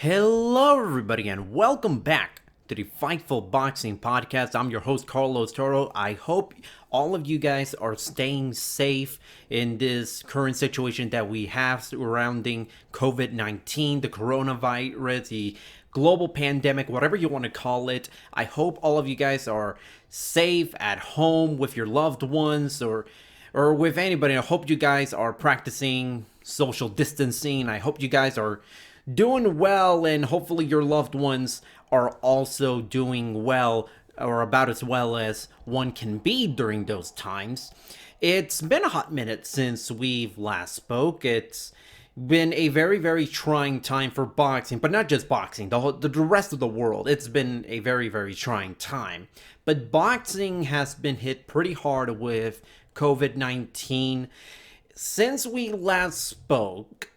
Hello, everybody, and welcome back to the Fightful Boxing Podcast. I'm your host, Toro. I hope all of you guys are staying safe in this current situation that we have surrounding COVID-19, the coronavirus, the global pandemic, whatever you want to call it. I hope all of you guys are safe at home with your loved ones or with anybody. I hope you guys are practicing social distancing. I hope you guys are doing well, and hopefully your loved ones are also doing well, or about as well as one can be during those times. It's been a hot minute since we've last spoke. It's been a very, very trying time for boxing, but not just boxing, the rest of the world. It's been a very, very trying time. But boxing has been hit pretty hard with COVID-19 since we last spoke.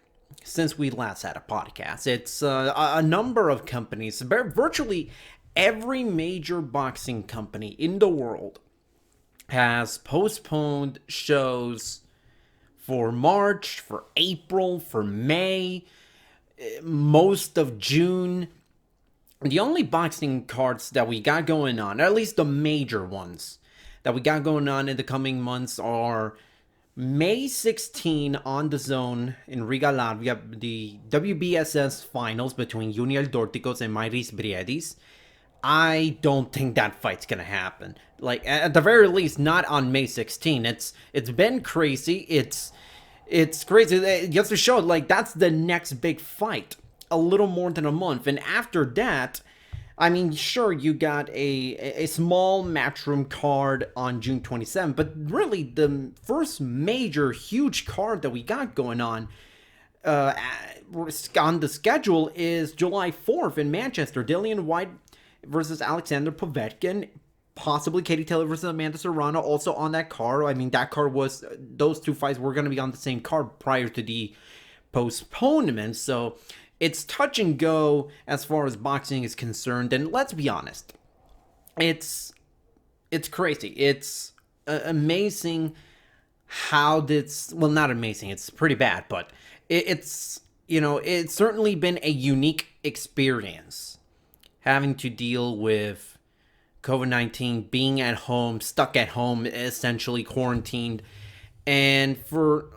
Since we last had a podcast, it's a number of companies, virtually every major boxing company in the world has postponed shows for March, for April, for May, most of June. The only boxing cards that we got going on, or at least the major ones that we got going on in the coming months, are May 16 on the Zone in Riga, Latvia, the WBSS finals between Junior Dorticos and Mairis Briedis. I don't think that fight's gonna happen. Like, at the very least, not on May 16. It's been crazy. It's crazy. Just to show, like, that's the next big fight. A little more than a month. And after that, I mean, sure, you got a small Matchroom card on June 27th, but really the first major huge card that we got going on the schedule is July 4th in Manchester. Dillian White versus Alexander Povetkin, possibly Katie Taylor versus Amanda Serrano also on that card. I mean, that card was, those two fights were going to be on the same card prior to the postponement, so it's touch and go as far as boxing is concerned, and let's be honest, it's crazy. It's amazing how this, well, not amazing, it's pretty bad, but it's certainly been a unique experience having to deal with COVID-19, being at home, stuck at home, essentially quarantined, and for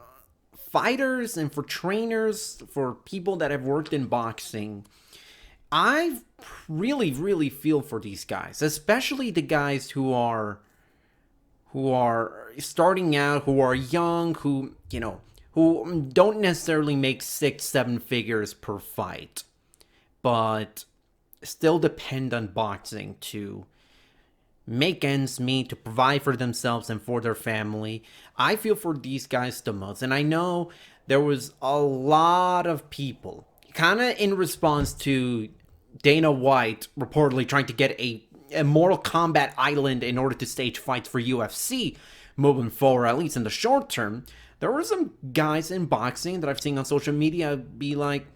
fighters and for trainers, for people that have worked in boxing, I really, really feel for these guys, especially the guys who are starting out, who are young, who don't necessarily make 6-7 figures per fight, but still depend on boxing to make ends meet, to provide for themselves and for their family. I feel for these guys the most. And I know there was a lot of people, kind of in response to Dana White reportedly trying to get a Mortal Kombat island in order to stage fights for UFC moving forward, at least in the short term. There were some guys in boxing that I've seen on social media be like,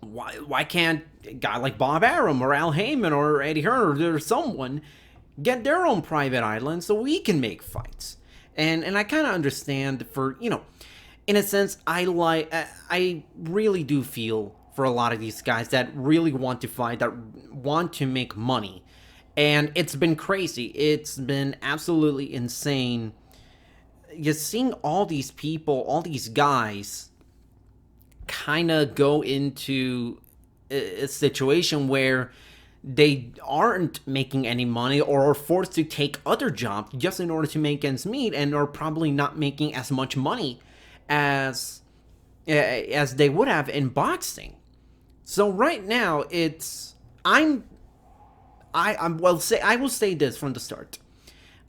why can't a guy like Bob Arum or Al Heyman or Eddie Hearn or someone get their own private island so we can make fights? And I kind of understand, for, in a sense, I really do feel for a lot of these guys that really want to fight, that want to make money. And it's been crazy. It's been absolutely insane just seeing all these people, all these guys kind of go into a situation where they aren't making any money or are forced to take other jobs just in order to make ends meet, and are probably not making as much money as they would have in boxing. So right now, I will say this from the start.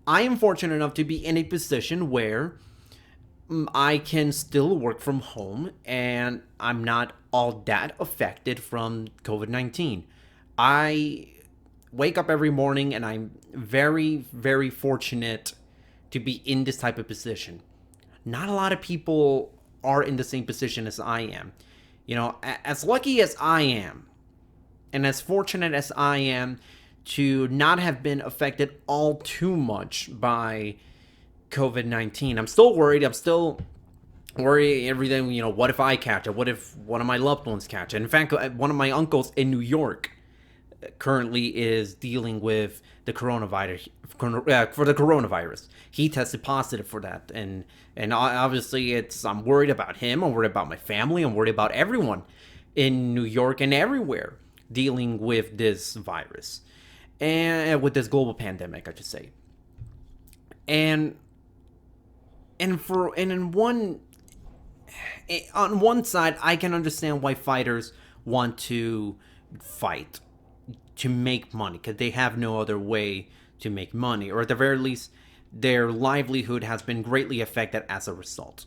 I am fortunate enough to be in a position where I can still work from home, and I'm not all that affected from COVID-19. I wake up every morning, and I'm very, very fortunate to be in this type of position. Not a lot of people are in the same position as I am. As lucky as I am, and as fortunate as I am to not have been affected all too much by COVID-19. I'm still worried. I'm still Or everything, what if I catch it? What if one of my loved ones catch it? In fact, one of my uncles in New York currently is dealing with the coronavirus for the coronavirus. He tested positive for that, and obviously I'm worried about him. I'm worried about my family. I'm worried about everyone in New York and everywhere dealing with this virus and with this global pandemic, I should say. And on one side, I can understand why fighters want to fight to make money because they have no other way to make money, or at the very least, their livelihood has been greatly affected as a result.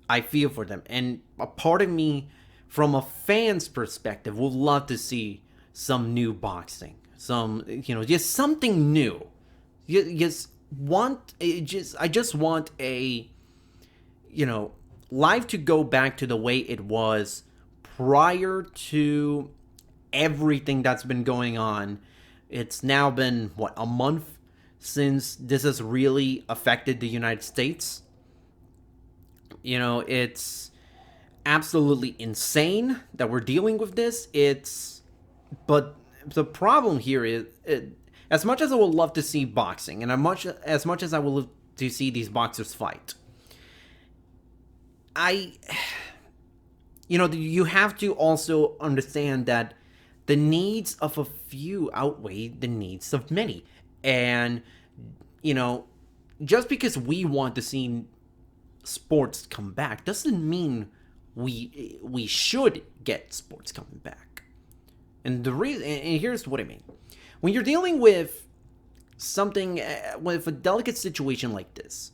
I feel for them, and a part of me, from a fan's perspective, would love to see some new boxing, just something new. I just want a, life to go back to the way it was prior to everything that's been going on. It's now been, a month since this has really affected the United States. It's absolutely insane that we're dealing with this. But the problem here is, as much as I would love to see boxing, and as much as I would love to see these boxers fight, you have to also understand that the needs of a few outweigh the needs of many. And, just because we want to see sports come back doesn't mean we should get sports coming back. And here's what I mean. When you're dealing with something, with a delicate situation like this,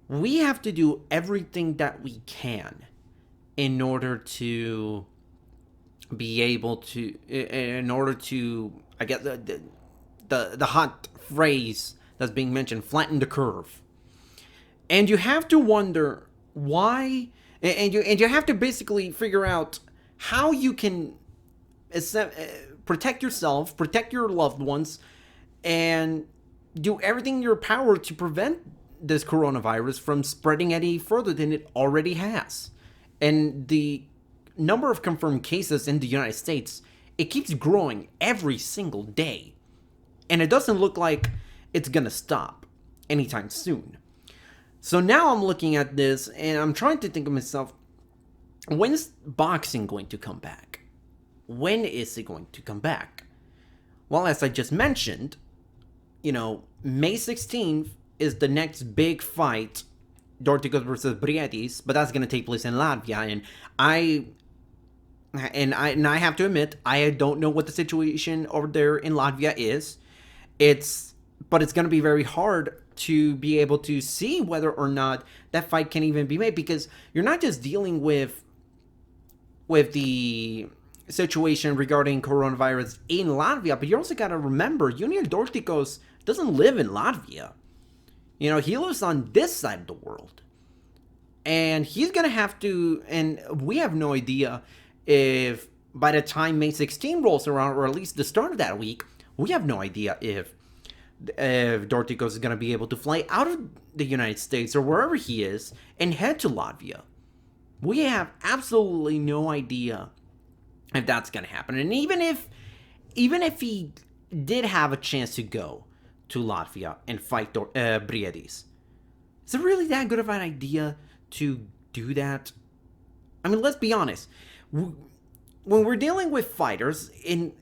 we have to do everything that we can in order to be able to, I guess, the hot phrase that's being mentioned, flatten the curve. And you have to wonder why, and you have to basically figure out how you can protect yourself, protect your loved ones, and do everything in your power to prevent this coronavirus from spreading any further than it already has. And the number of confirmed cases in the United States, it keeps growing every single day. And it doesn't look like it's gonna stop anytime soon. So now I'm looking at this and I'm trying to think of myself, when is boxing going to come back? When is it going to come back? Well, as I just mentioned, May 16th is the next big fight, Dorticos versus Briedis, but that's going to take place in Latvia, and I have to admit, I don't know what the situation over there in Latvia is. But it's going to be very hard to be able to see whether or not that fight can even be made, because you're not just dealing with the situation regarding coronavirus in Latvia, but you also got to remember, Junior Dorticos doesn't live in Latvia. He lives on this side of the world. And he's going to have to, and we have no idea if by the time May 16 rolls around, or at least the start of that week, we have no idea if Dorticos is going to be able to fly out of the United States or wherever he is and head to Latvia. We have absolutely no idea if that's going to happen. And even if he did have a chance to go to Latvia and fight Briedis, is it really that good of an idea to do that? I mean, let's be honest. When we're dealing with fighters in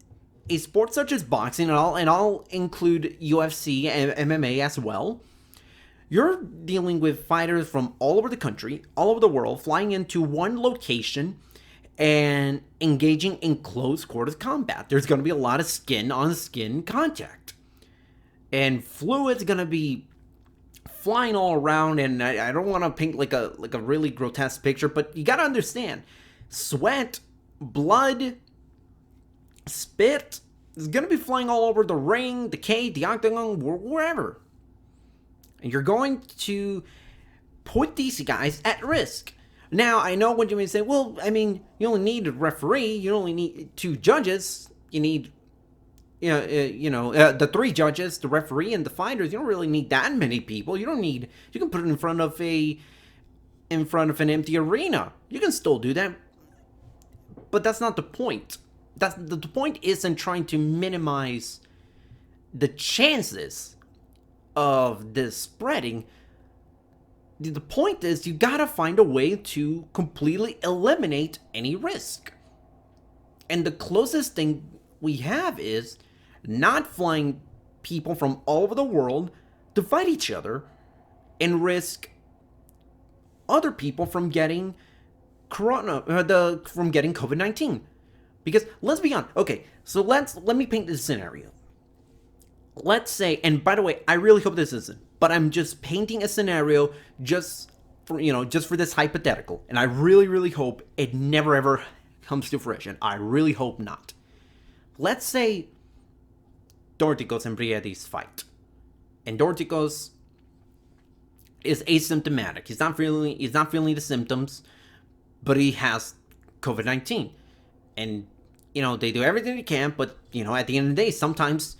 a sport such as boxing, and I'll include UFC and MMA as well, you're dealing with fighters from all over the country, all over the world, flying into one location and engaging in close quarters combat. There's going to be a lot of skin-on-skin contact. And fluid's going to be flying all around, and I don't want to paint like a really grotesque picture, but you got to understand, sweat, blood, spit is going to be flying all over the ring, the cage, the octagon, wherever. And you're going to put these guys at risk. Now, I know what you may say, well, I mean, you only need a referee, you only need 2 judges, you need, the 3 judges, the referee, and the fighters. You don't really need that many people. You can put it in front of a in front of an empty arena. You can still do that. But that's not the point. The point isn't trying to minimize the chances of this spreading. The point is you gotta find a way to completely eliminate any risk. And the closest thing we have is not flying people from all over the world to fight each other and risk other people from getting from getting COVID-19. Because let's be honest. Okay, so let me paint this scenario. Let's say, and by the way, I really hope this isn't, but I'm just painting a scenario just for this hypothetical, and I really, really hope it never ever comes to fruition. I really hope not. Let's say Dorticos and Brietti's fight, and Dorticos is asymptomatic. He's not feeling the symptoms, but he has COVID-19, and they do everything they can, but at the end of the day, sometimes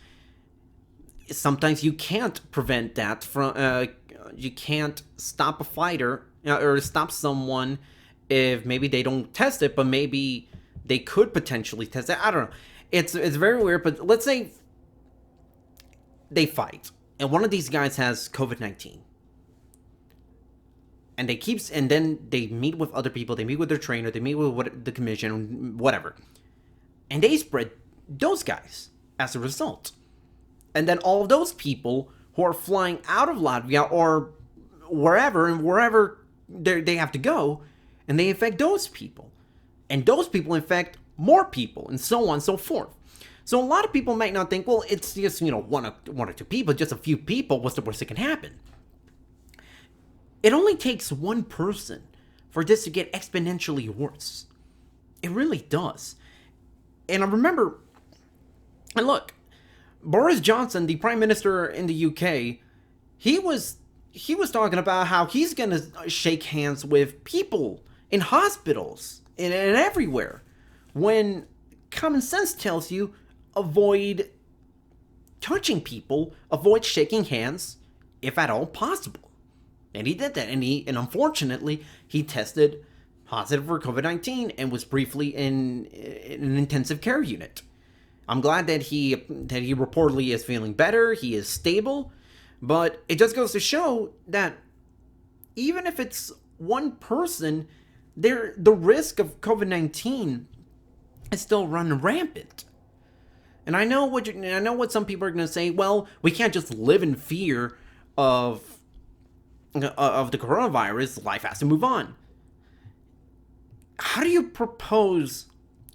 you can't prevent that from. You can't stop a fighter or stop someone if maybe they don't test it, but maybe they could potentially test it. I don't know. It's very weird, but let's say they fight, and one of these guys has COVID-19. And and then they meet with other people, they meet with their trainer, they meet with the commission, whatever. And they spread those guys as a result. And then all of those people who are flying out of Latvia or wherever they have to go, and they infect those people. And those people infect more people, and so on and so forth. So a lot of people might not think, well, it's just, one or two people, just a few people, what's the worst that can happen? It only takes one person for this to get exponentially worse. It really does. And I remember, and look, Boris Johnson, the Prime Minister in the UK, he was talking about how he's going to shake hands with people in hospitals and everywhere, when common sense tells you avoid touching people, avoid shaking hands, if at all possible. And he did that, and unfortunately, he tested positive for COVID-19 and was briefly in an intensive care unit. I'm glad that he reportedly is feeling better, he is stable, but it just goes to show that even if it's one person, the risk of COVID-19 is still running rampant. And I know what some people are going to say, well, we can't just live in fear of the coronavirus, life has to move on. How do you propose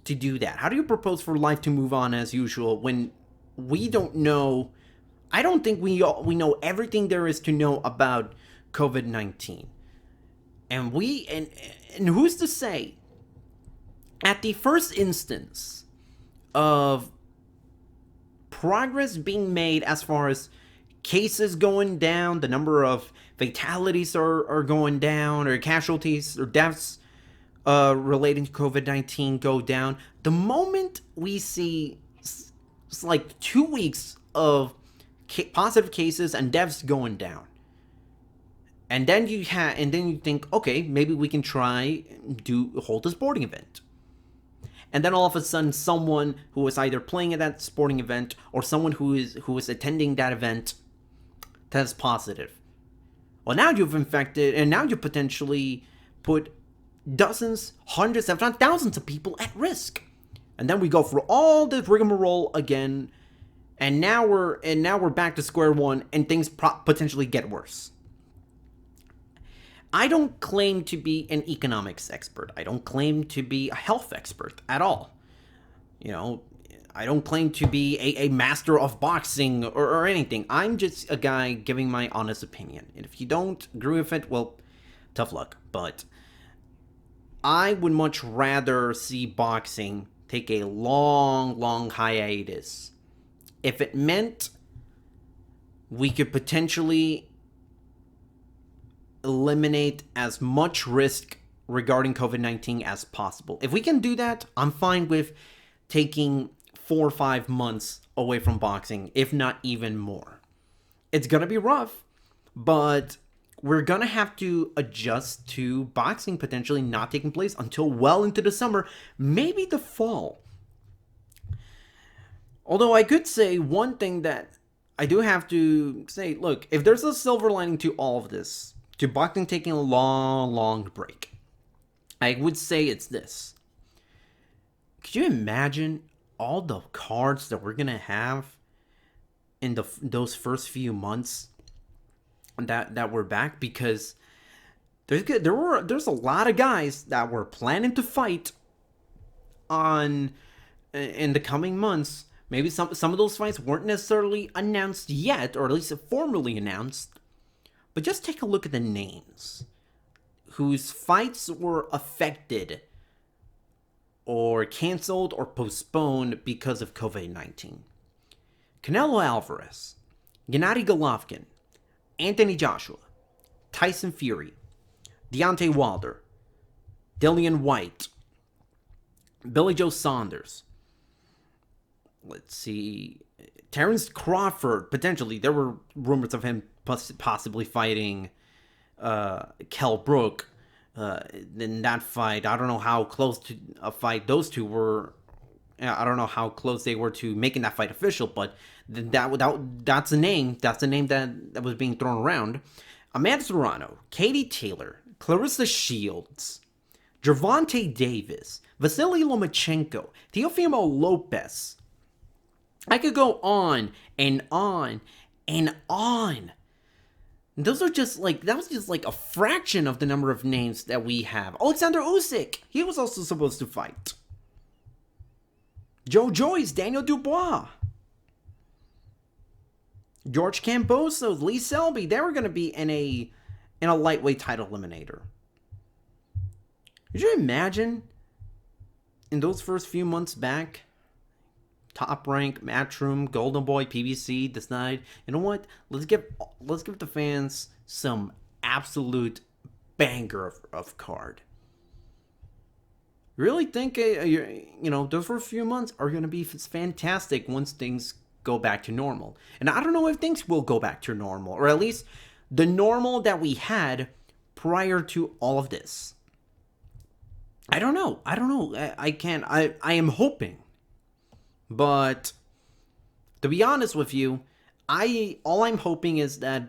to do that? How do you propose for life to move on as usual when we don't know? I don't think we know everything there is to know about COVID-19. And who's to say at the first instance of progress being made as far as cases going down, the number of fatalities are going down, or casualties or deaths relating to COVID-19 go down. The moment we see it's like 2 weeks of positive cases and deaths going down, and then you think, okay, maybe we can hold a sporting event. And then all of a sudden, someone who is either playing at that sporting event or someone who is attending that event tests positive. Well, now you've infected, and now you potentially put dozens, hundreds, if not thousands of people at risk. And then we go through all this rigmarole again, and now we're back to square one, and things potentially get worse. I don't claim to be an economics expert. I don't claim to be a health expert at all. I don't claim to be a master of boxing or anything. I'm just a guy giving my honest opinion. And if you don't agree with it, well, tough luck. But I would much rather see boxing take a long, long hiatus. If it meant we could potentially eliminate as much risk regarding COVID-19 as possible. If we can do that, I'm fine with taking 4 or 5 months away from boxing, if not even more. It's gonna be rough, but we're going to have to adjust to boxing potentially not taking place until well into the summer, maybe the fall. Although I could say one thing that I do have to say, look, if there's a silver lining to all of this, to boxing taking a long break, I would say it's this. Could you imagine all the cards that we're going to have in those first few months that we're back? Because there's a lot of guys that were planning to fight in the coming months. Maybe some of those fights weren't necessarily announced yet, or at least formally announced. But just take a look at the names whose fights were affected or canceled or postponed because of COVID-19. Canelo Alvarez, Gennady Golovkin, Anthony Joshua, Tyson Fury, Deontay Wilder, Dillian White, Billy Joe Saunders. Let's see, Terrence Crawford, potentially. There were rumors of him possibly fighting Kell Brook in that fight. I don't know how close to a fight those two were. I don't know how close they were to making that fight official, but that's a name. That's a name that was being thrown around. Amanda Serrano, Katie Taylor, Clarissa Shields, Gervonta Davis, Vasily Lomachenko, Teofimo Lopez. I could go on and on and on. That was just like a fraction of the number of names that we have. Alexander Usyk, he was also supposed to fight. Joe Joyce, Daniel Dubois, George Kambosos, Lee Selby, they were going to be in a lightweight title eliminator. Could you imagine in those first few months back? Top Rank, Matchroom, Golden Boy, PBC, Decide. You know what? Let's give the fans some absolute banger of card. Really think those first few months are going to be fantastic once things go back to normal. And I don't know if things will go back to normal, or at least the normal that we had prior to all of this. I don't know. I am hoping. But to be honest with you, all I'm hoping is that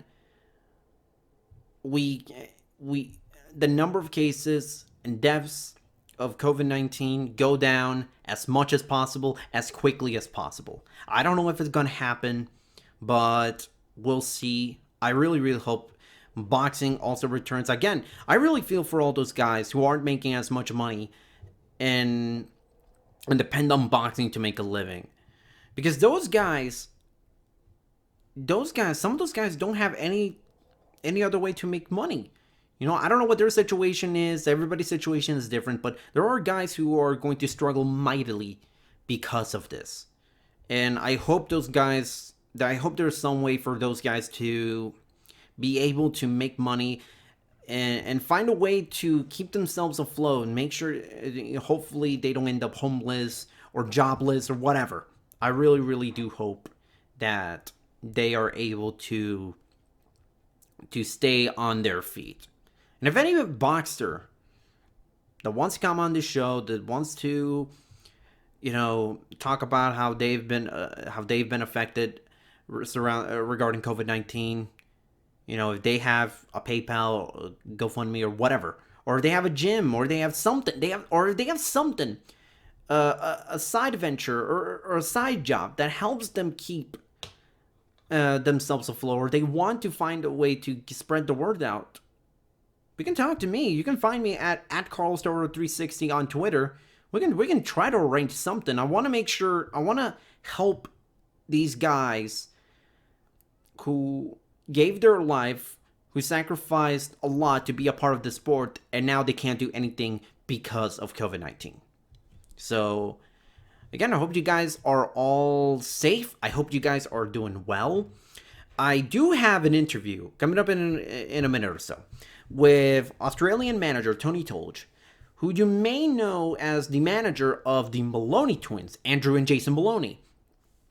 the number of cases and deaths of COVID-19 go down as much as possible, as quickly as possible. I don't know if it's going to happen, but we'll see. I really hope boxing also returns. Again, I really feel for all those guys who aren't making as much money and depend on boxing to make a living. Because some of those guys don't have any other way to make money. I don't know what their situation is. Everybody's situation is different, but there are guys who are going to struggle mightily because of this. And I hope there's some way for those guys to be able to make money and find a way to keep themselves afloat and make sure, hopefully, they don't end up homeless or jobless or whatever. I really do hope that they are able to stay on their feet. And if any boxer that wants to come on this show, that wants to, talk about how they've been affected regarding COVID-19. If they have a PayPal, GoFundMe, or whatever, or they have a gym, or they have something, a side venture or a side job that helps them keep themselves afloat, or they want to find a way to spread the word out, you can talk to me. You can find me at CarlosToro360 on Twitter. We can try to arrange something. I want to help these guys who gave their life, who sacrificed a lot to be a part of the sport, and now they can't do anything because of COVID-19. So, again, I hope you guys are all safe. I hope you guys are doing well. I do have an interview coming up in a minute or so with Australian manager Tony Tolj, who you may know as the manager of the Maloney twins, Andrew and Jason Maloney.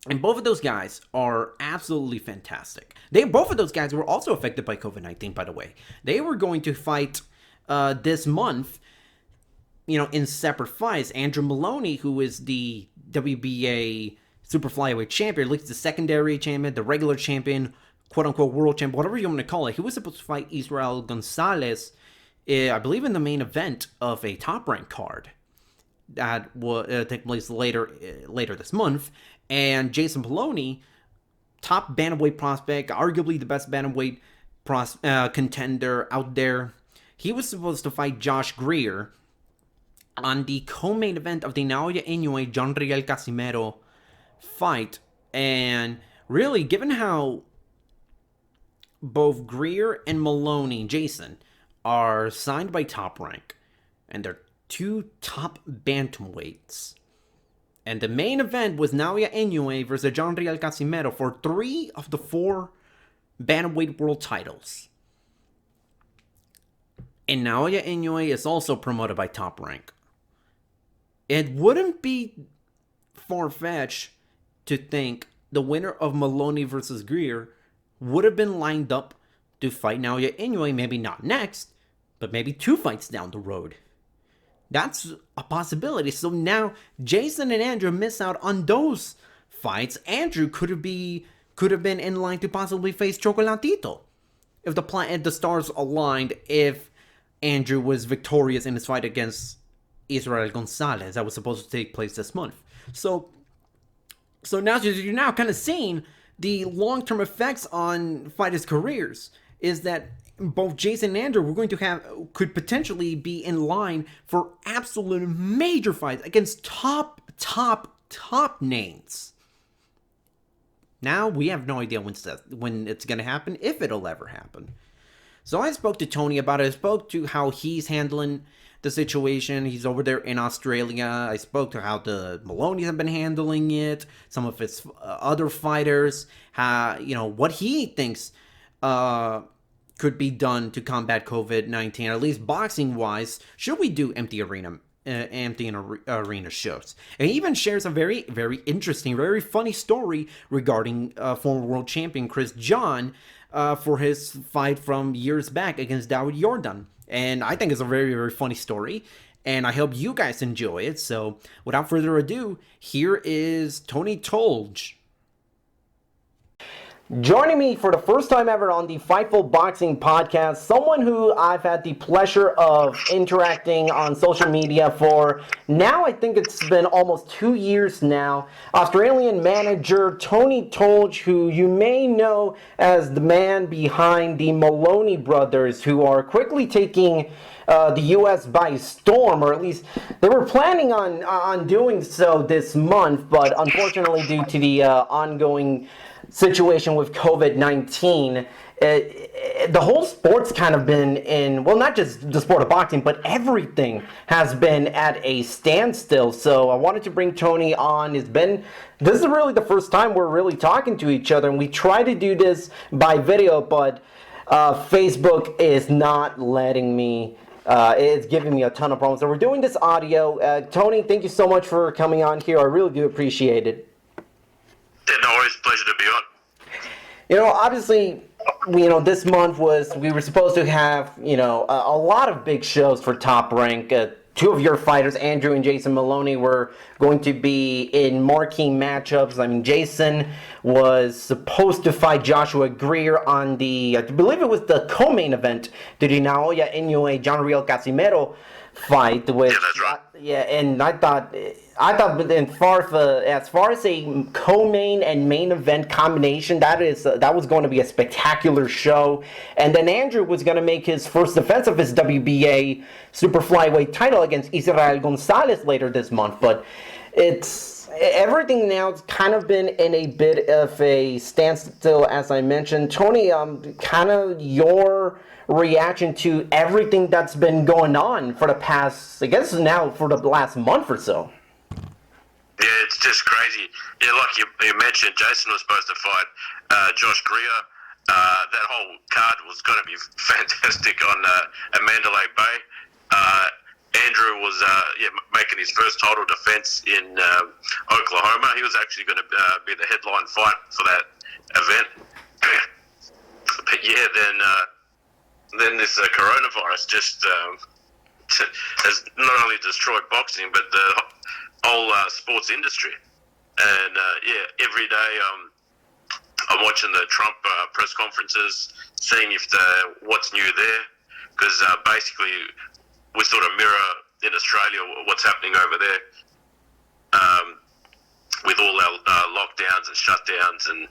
And both of those guys are absolutely fantastic. Both of those guys were also affected by COVID-19, by the way. They were going to fight this month, in separate fights. Andrew Maloney, who is the WBA super flyweight champion, at least the secondary champion, the regular champion, quote-unquote world champion, whatever you want to call it. He was supposed to fight Israel Gonzalez, I believe, in the main event of a top-ranked card that will take place later this month. And Jason Maloney, top bantamweight prospect, arguably the best bantamweight contender out there, he was supposed to fight Josh Greer on the co-main event of the Naoya Inoue John Riel Casimero fight. And really, given how both Greer and Maloney, Jason, are signed by Top Rank, and they're two top bantamweights, and the main event was Naoya Inoue versus John Riel Casimero for 3 of the 4 bantamweight world titles. And Naoya Inoue is also promoted by Top Rank. It wouldn't be far-fetched to think the winner of Maloney versus Greer would have been lined up to fight Naoya Inoue, maybe not next, but maybe 2 fights down the road. That's a possibility. So now Jason and Andrew miss out on those fights. Andrew could have been in line to possibly face Chocolatito if the stars aligned. If Andrew was victorious in his fight against Israel Gonzalez that was supposed to take place this month. So now you're now kind of seeing the long-term effects on fighters' careers. Is that both Jason and Andrew could potentially be in line for absolute major fights against top names. Now we have no idea when it's going to happen, if it'll ever happen. So I spoke to Tony about it. I spoke to how he's handling the situation. He's over there in Australia. I spoke to how the Maloney's have been handling it, some of his other fighters, what he thinks could be done to combat COVID-19, at least boxing-wise. Should we do empty arena shows? And he even shares a very, very interesting, very funny story regarding former world champion Chris John for his fight from years back against Dawood Yordan. And I think it's a very, very funny story, and I hope you guys enjoy it. So without further ado, here is Tony Tolj. Joining me for the first time ever on the Fightful Boxing Podcast, someone who I've had the pleasure of interacting on social media for now, I think it's been almost 2 years now. Australian manager Tony Tolj, who you may know as the man behind the Maloney brothers, who are quickly taking the U.S. by storm, or at least they were planning on doing so this month, but unfortunately due to the ongoing situation with COVID-19, the whole sport's kind of been not just the sport of boxing, but everything has been at a standstill. So I wanted to bring Tony on. This is really the first time we're really talking to each other, and we try to do this by video, but Facebook is not letting me. It's giving me a ton of problems. So we're doing this audio. Tony, thank you so much for coming on here. I really do appreciate it. Yeah, no worries. Pleasure to be on. Obviously, this month we were supposed to have, a lot of big shows for Top Rank. 2 of your fighters, Andrew and Jason Maloney, were going to be in marquee matchups. I mean, Jason was supposed to fight Joshua Greer on I believe it was the co-main event to the Naoya Inoue John Riel Casimero fight. Yeah, that's right. And I thought as far as a co-main and main event combination, that was going to be a spectacular show. And then Andrew was going to make his first defense of his WBA super flyweight title against Israel Gonzalez later this month. But everything now's kind of been in a bit of a standstill, as I mentioned. Tony, kind of your reaction to everything that's been going on for the past, I guess now for the last month or so. Yeah, it's just crazy. Yeah, like you mentioned, Jason was supposed to fight Josh Greer. That whole card was going to be fantastic on Mandalay Bay. Andrew was making his first title defense in Oklahoma. He was actually going to be the headline fight for that event. But yeah, then this coronavirus just has not only destroyed boxing, but the whole sports industry. And every day I'm watching the Trump press conferences, seeing if what's new there, because basically we sort of mirror in Australia what's happening over there, with all our lockdowns and shutdowns, and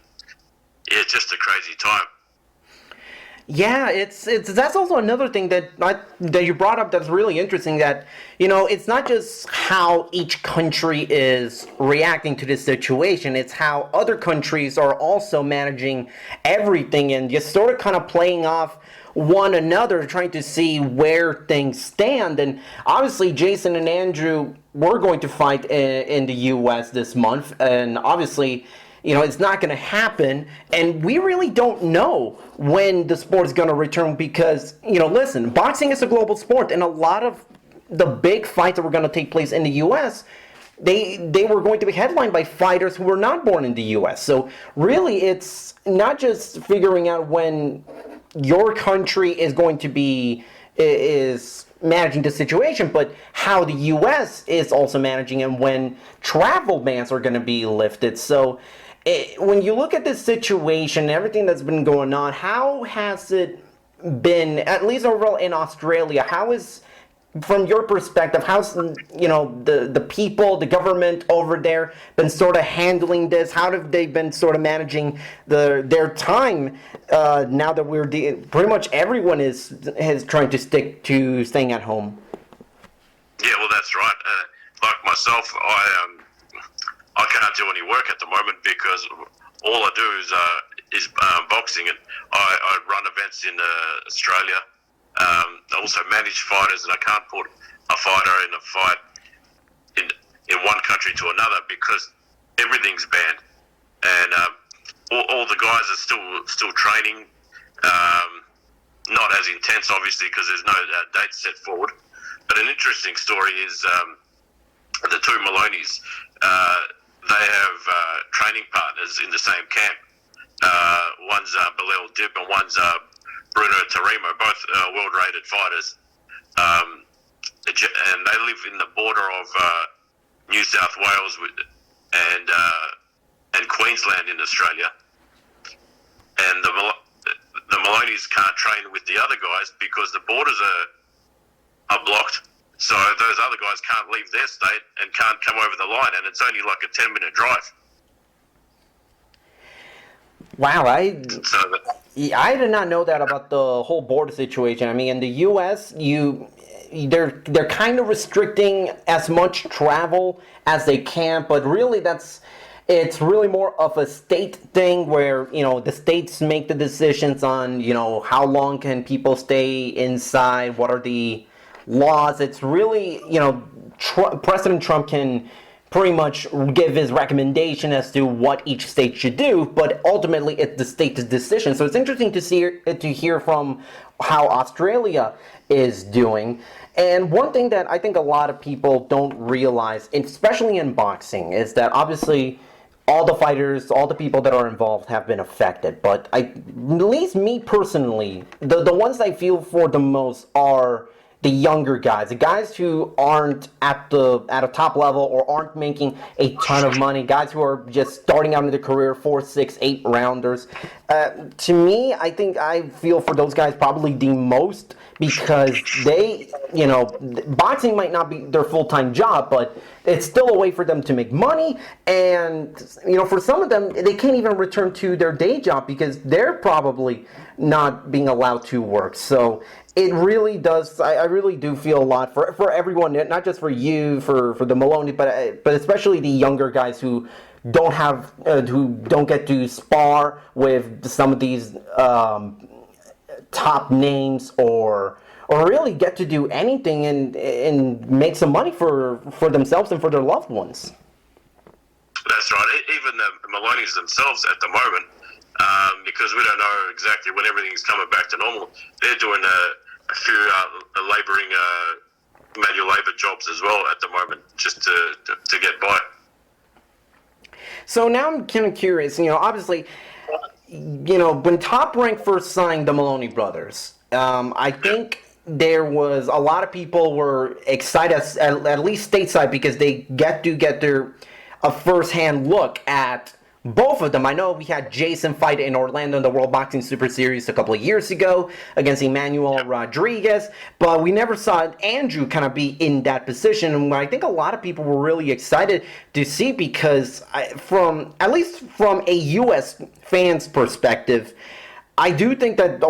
it's just a crazy time. Yeah, it's that's also another thing that you brought up that's really interesting, that, you know, it's not just how each country is reacting to this situation, it's how other countries are also managing everything and just sort of kind of playing off one another, trying to see where things stand. And obviously Jason and Andrew were going to fight in the US this month, and obviously, you know, it's not going to happen, and we really don't know when the sport is going to return because, you know, listen, boxing is a global sport, and a lot of the big fights that were going to take place in the U.S., they were going to be headlined by fighters who were not born in the U.S. So really, it's not just figuring out when your country is going to be is managing the situation, but how the U.S. is also managing and when travel bans are going to be lifted. So when you look at this situation, everything that's been going on, how has it been, at least overall in Australia, how is, from your perspective, how's, you know, the people, the government over there been sort of handling this? How have they been sort of managing their time now that we're pretty much everyone is trying to stick to staying at home? Yeah, well, that's right. Like myself, I can't do any work at the moment because all I do is boxing, and I run events in Australia. I also manage fighters, and I can't put a fighter in a fight in one country to another because everything's banned, and all the guys are still training, not as intense obviously because there's no date set forward. But an interesting story is the two Maloneys. They have training partners in the same camp. One's Bilal Dib and one's Bruno Tarimo, both world-rated fighters. And they live in the border of New South Wales and Queensland in Australia. And the Maloneys can't train with the other guys because the borders are blocked. So those other guys can't leave their state and can't come over the line, and it's only like a 10-minute drive. Wow, I did not know that about the whole border situation. I mean, in the U.S., they're kind of restricting as much travel as they can, but really it's really more of a state thing where, you know, the states make the decisions on, you know, how long can people stay inside, what are the laws. It's really, you know, President Trump can pretty much give his recommendation as to what each state should do, but ultimately it's the state's decision. So it's interesting to hear from how Australia is doing. And one thing that I think a lot of people don't realize, especially in boxing, is that obviously all the fighters, all the people that are involved have been affected. But at least me personally, the ones I feel for the most are the younger guys, the guys who aren't at a top level or aren't making a ton of money, guys who are just starting out in their career, 4, 6, 8 rounders. To me, I think I feel for those guys probably the most because they, you know, boxing might not be their full-time job, but it's still a way for them to make money. And, you know, for some of them, they can't even return to their day job because they're probably not being allowed to work. So it really does. I really do feel a lot for everyone, not just for you, for the Maloney, but especially the younger guys who don't get to spar with some of these top names or really get to do anything and make some money for themselves and for their loved ones. That's right. Even the Maloneys themselves at the moment, because we don't know exactly when everything's coming back to normal, they're doing a few labouring manual labour jobs as well at the moment, just to get by. So now I'm kind of curious. Obviously, when Top Rank first signed the Maloney brothers, I think there was a lot of people were excited, at least stateside, because they get a first-hand look at both of them. I know we had Jason fight in Orlando in the World Boxing Super Series a couple of years ago against Emmanuel Rodriguez, but we never saw Andrew kind of be in that position. And I think a lot of people were really excited to see, because at least from a U.S. fan's perspective, I do think that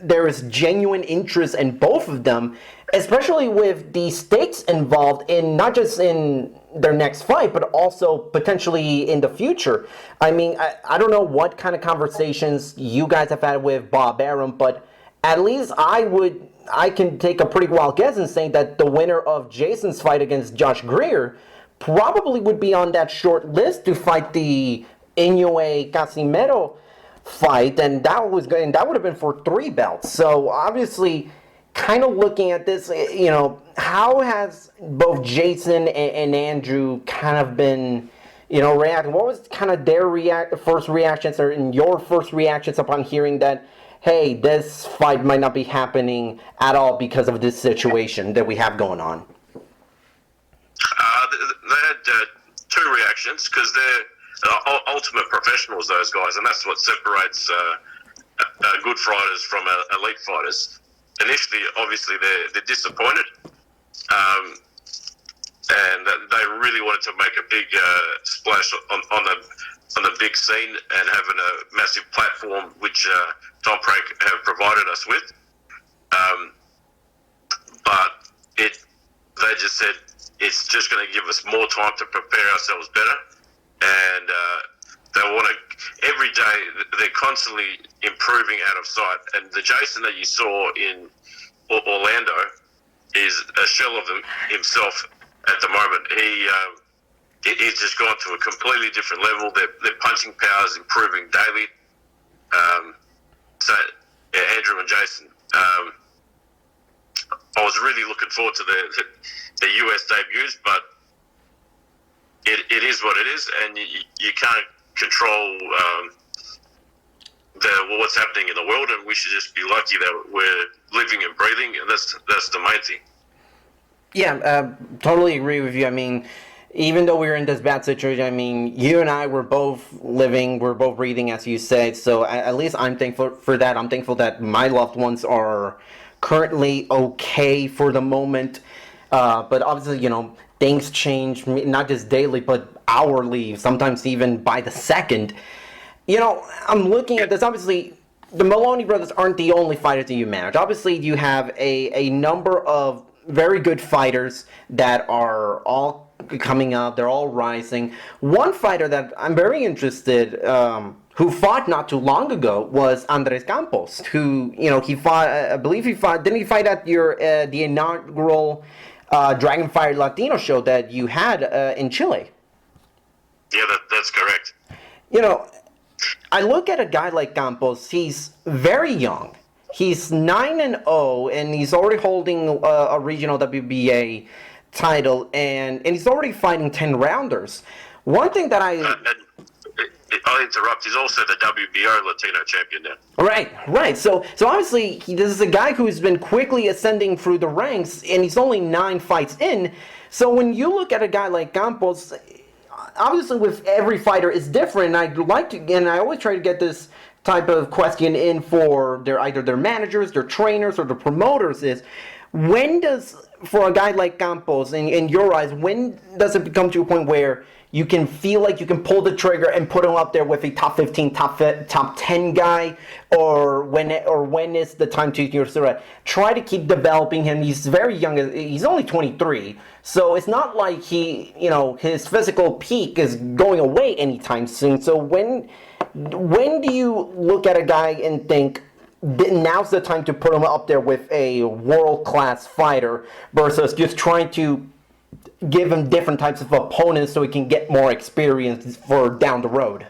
there is genuine interest in both of them, especially with the stakes involved in not just in their next fight, but also potentially in the future. I mean, I don't know what kind of conversations you guys have had with Bob Arum, but at least I can take a pretty wild guess in saying that the winner of Jason's fight against Josh Greer probably would be on that short list to fight the Inoue Casimero fight, and that would have been for 3 belts. So obviously, kind of looking at this, how has both Jason and Andrew kind of been, reacting? What was kind of their first reactions, or in your first reactions upon hearing that, hey, this fight might not be happening at all because of this situation that we have going on? They had 2 reactions, because they're ultimate professionals, those guys, and that's what separates good fighters from elite fighters. Initially, obviously, they're disappointed, and they really wanted to make a big splash on the big scene and having a massive platform, which Tom Prank have provided us with. But they just said it's just going to give us more time to prepare ourselves better, and they want to, every day, they're constantly improving out of sight. And the Jason that you saw in Orlando is a shell of himself at the moment. He's just gone to a completely different level. Their punching power is improving daily. Andrew and Jason, I was really looking forward to the US debuts, but it is what it is, and you can't control what's happening in the world, and we should just be lucky that we're living and breathing, and that's the main thing. Yeah, totally agree with you. I mean, even though we're in this bad situation, I mean, you and I, we're both living, we're both breathing, as you said, so at least I'm thankful for that. I'm thankful that my loved ones are currently okay for the moment, but obviously, things change, not just daily, but hourly, sometimes even by the second. I'm looking at this. Obviously, the Maloney brothers aren't the only fighters that you manage. Obviously, you have a number of very good fighters that are all coming up. They're all rising. One fighter that I'm very interested, who fought not too long ago, was Andres Campos, who, he fought, I believe didn't he fight at the inaugural Dragonfire Latino show that you had in Chile? Yeah, that's correct. I look at a guy like Campos. He's very young. He's 9-0, and he's already holding a regional WBA title, and he's already fighting 10-rounders. One thing that I'll interrupt. He's also the WBO Latino champion now. Right. So obviously, this is a guy who's been quickly ascending through the ranks, and he's only 9 fights in. So when you look at a guy like Campos, obviously with every fighter is different, and I always try to get this type of question in for either their managers, their trainers, or the promoters, is for a guy like Campos, in your eyes, when does it become to a point where you can feel like you can pull the trigger and put him up there with a top 15, top 10 guy, or when is the time to sort of try to keep developing him? He's very young. He's only 23, so it's not like his physical peak is going away anytime soon. So when do you look at a guy and think, now's the time to put him up there with a world-class fighter, versus just trying to give him different types of opponents so he can get more experience for down the road?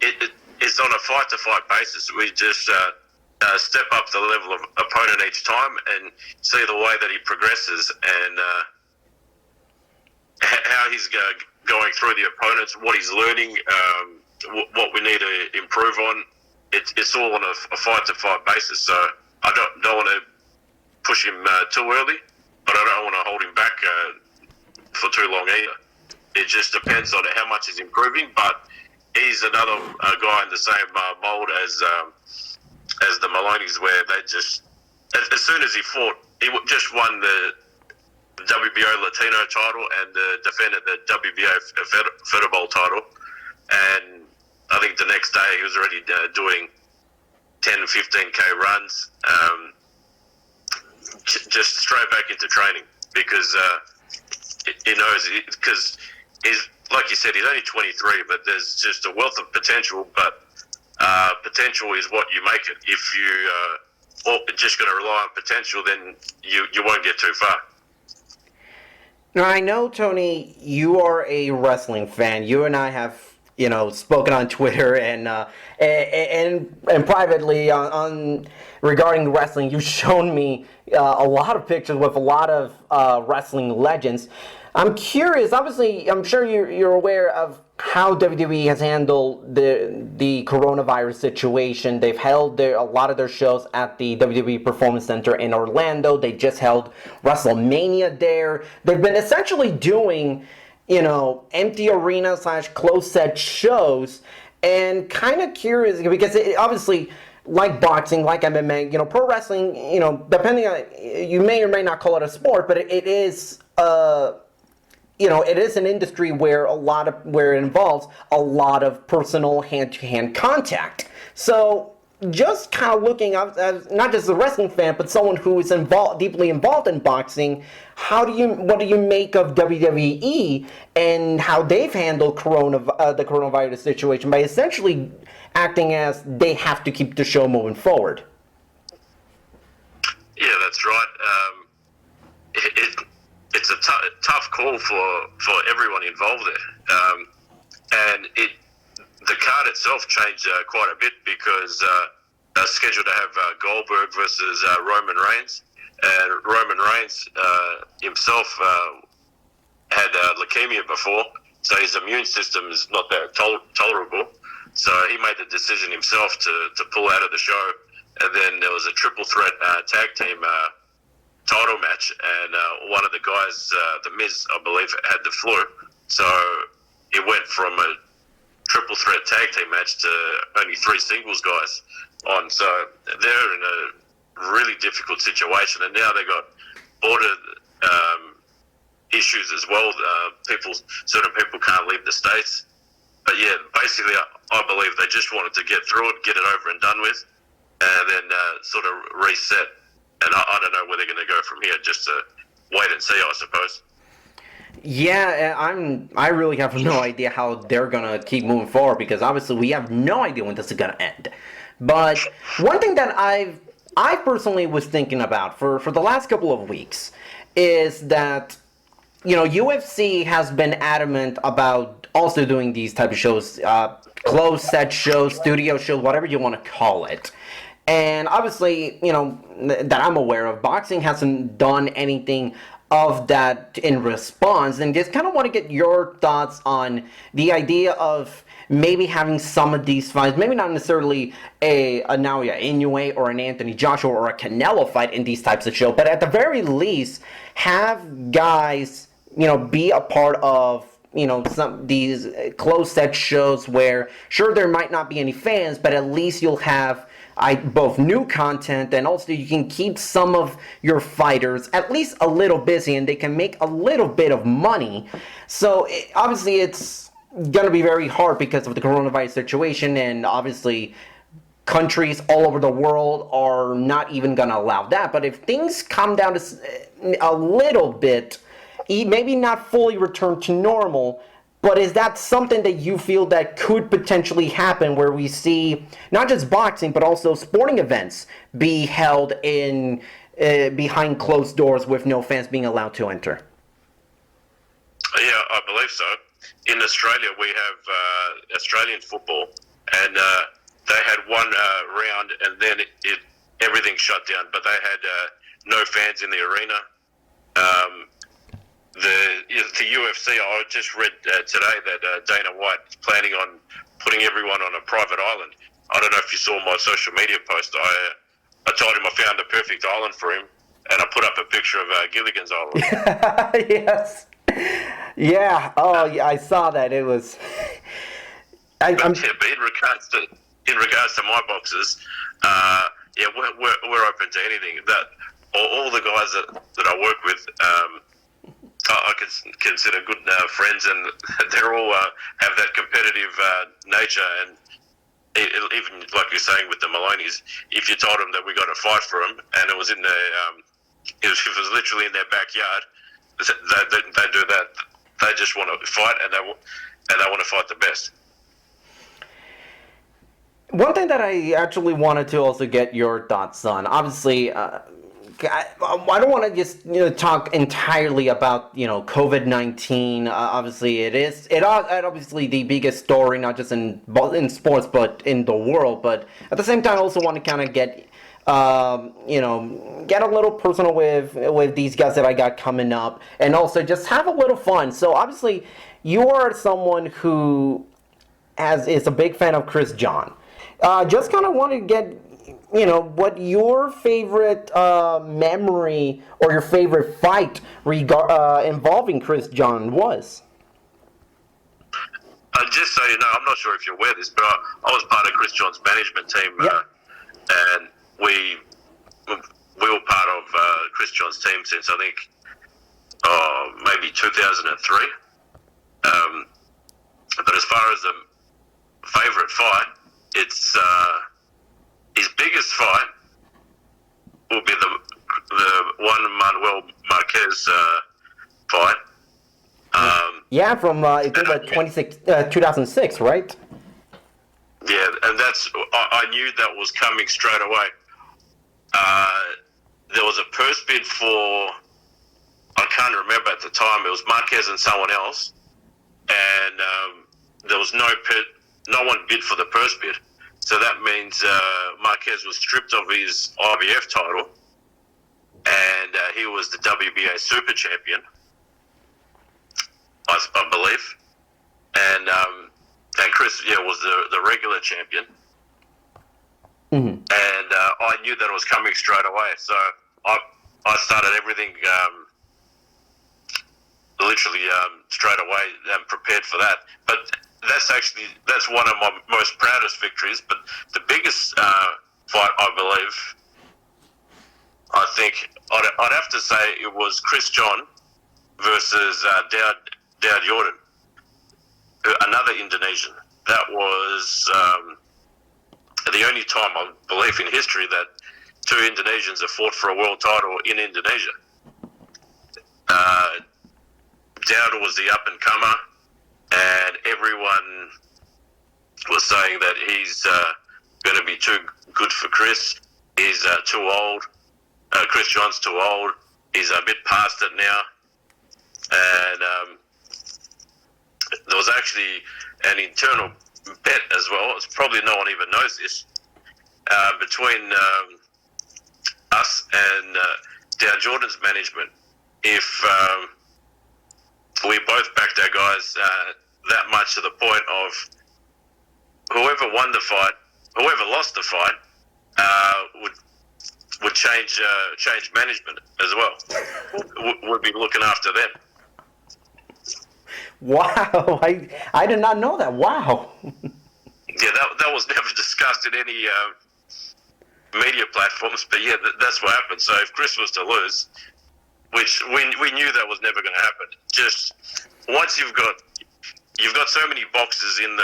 It's on a fight-to-fight basis. We just step up the level of opponent each time and see the way that he progresses and how how he's going through the opponents, what he's learning, what we need to improve on. It's all on a fight-to-fight basis, so I don't want to push him too early, but I don't want to hold him back for too long either. It just depends on how much he's improving, but he's another guy in the same mold as the Maloney's, where they just, as soon as he fought, he just won the WBO Latino title and defended the WBO Federal Bowl title, and I think the next day he was already doing 10 and 15K runs, just straight back into training, because he knows, because he's, like you said, he's only 23, but there's just a wealth of potential, but potential is what you make it. If you just going to rely on potential, then you won't get too far. Now, I know, Tony, you are a wrestling fan. You and I have, spoken on Twitter and privately on regarding wrestling. You've shown me a lot of pictures with a lot of wrestling legends. I'm curious. Obviously, I'm sure you're aware of how WWE has handled the coronavirus situation. They've held a lot of their shows at the WWE Performance Center in Orlando. They just held WrestleMania there. They've been essentially doing, empty arena / closed set shows, and kind of curious because obviously, like boxing, like MMA, pro wrestling, depending on, you may or may not call it a sport, but it is it is an industry where it involves a lot of personal hand-to-hand contact. So just kind of looking up as not just a wrestling fan, but someone who is deeply involved in boxing, what do you make of WWE and how they've handled the coronavirus situation by essentially acting as they have to keep the show moving forward? Yeah, that's right. It's a tough call for everyone involved there, and the card itself changed quite a bit because they're scheduled to have Goldberg versus Roman Reigns, and Roman Reigns himself had leukemia before, so his immune system is not that tolerable. So he made the decision himself to pull out of the show, and then there was a triple threat tag team title match, and one of the guys, The Miz, I believe, had the flu, so it went from a triple threat tag team match to only 3 singles guys on. So they're in a really difficult situation, and now they got border issues as well. Certain people can't leave the States. But yeah, basically, I believe they just wanted to get through it, get it over and done with, and then sort of reset. And I don't know where they're going to go from here. Just to wait and see, I suppose. Yeah, I really have no idea how they're gonna keep moving forward, because obviously we have no idea when this is gonna end. But one thing that I personally was thinking about for the last couple of weeks is that UFC has been adamant about also doing these type of shows, closed set shows, studio shows, whatever you want to call it. And obviously, that I'm aware of, boxing hasn't done anything of that in response, and just kind of want to get your thoughts on the idea of maybe having some of these fights, maybe not necessarily a Naoya Inoue or an Anthony Joshua or a Canelo fight in these types of shows, but at the very least, have guys, be a part of some these closed set shows where, sure, there might not be any fans, but at least you'll have both new content, and also you can keep some of your fighters at least a little busy, and they can make a little bit of money. So obviously it's going to be very hard because of the coronavirus situation, and obviously countries all over the world are not even going to allow that. But if things come down to a little bit, maybe not fully return to normal, but is that something that you feel that could potentially happen, where we see not just boxing but also sporting events be held in behind closed doors with no fans being allowed to enter? Yeah, I believe so. In Australia, we have Australian football, and they had one round, and then everything shut down. But they had no fans in the arena. the UFC. I just read today that Dana White is planning on putting everyone on a private island. I don't know if you saw my social media post. I told him I found the perfect island for him, and I put up a picture of Gilligan's Island. Yes. Yeah. Oh, yeah. I saw that. It was. But in regards to my boxes, yeah, we're open to anything. That all the guys that I work with, I consider good friends, and they're all have that competitive nature. And even like you're saying with the Maloney's, if you told them that we got a fight for them, and it was in it was literally in their backyard, they do that. They just want to fight, and they want to fight the best. One thing that I actually wanted to also get your thoughts on, obviously, I don't want to just talk entirely about COVID-19. Obviously, it's obviously the biggest story, not just in sports but in the world. But at the same time, I also want to kind of get get a little personal with these guys that I got coming up, and also just have a little fun. So obviously, you are someone who is a big fan of Chris John. Just kind of want to get, what your favorite memory or your favorite fight involving Chris John was. Just so you know, I'm not sure if you're aware of this, but I was part of Chris John's management team, Yep. And we were part of Chris John's team since I think maybe 2003. But as far as the favorite fight, it's his biggest fight will be the one Manuel Marquez fight. From I think 2006, right? Yeah, and I knew that was coming straight away. There was a purse bid for, I can't remember at the time, it was Marquez and someone else, and there was no one bid for the purse bid. So that means Marquez was stripped of his IBF title, and he was the WBA Super Champion, I believe, and Chris was the regular champion. Mm-hmm. And I knew that it was coming straight away, so I started everything literally straight away and prepared for that. But that's one of my most proudest victories. But the biggest fight, I believe, I think I'd have to say it was Chris John versus Dowd Jordan, another Indonesian. That was the only time, I believe, in history that two Indonesians have fought for a world title in Indonesia. Dowd was the up-and-comer, and everyone was saying that he's going to be too good for Chris. He's too old. Chris John's too old. He's a bit past it now. And there was actually an internal bet as well. It's probably no one even knows this, between us and Dowd Jordan's management. If we both backed our guys that much to the point of whoever won the fight, whoever lost the fight, would change management as well. Would be looking after them. Wow, I did not know that. Wow. Yeah, that was never discussed in any media platforms, but yeah, that's what happened. So if Chris was to lose, which we knew that was never going to happen, just once you've got so many boxes in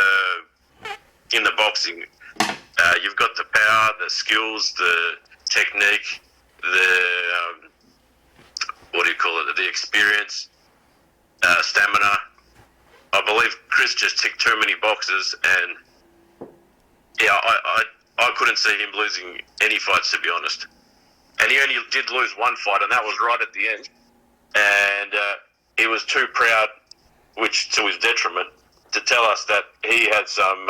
the boxing, you've got the power, the skills, the technique, the the experience, stamina. I believe Chris just ticked too many boxes, and yeah, I couldn't see him losing any fights, to be honest. And he only did lose one fight, and that was right at the end. And he was too proud, which to his detriment, to tell us that he had some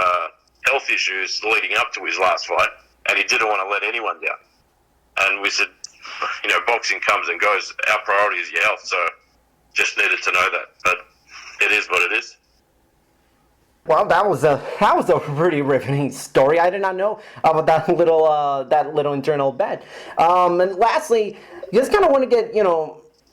health issues leading up to his last fight, and he didn't want to let anyone down. And we said, boxing comes and goes. Our priority is your health, so just needed to know that. But it is what it is. Well, that was a pretty riveting story. I did not know about that little internal bet. And lastly, just kind of want to get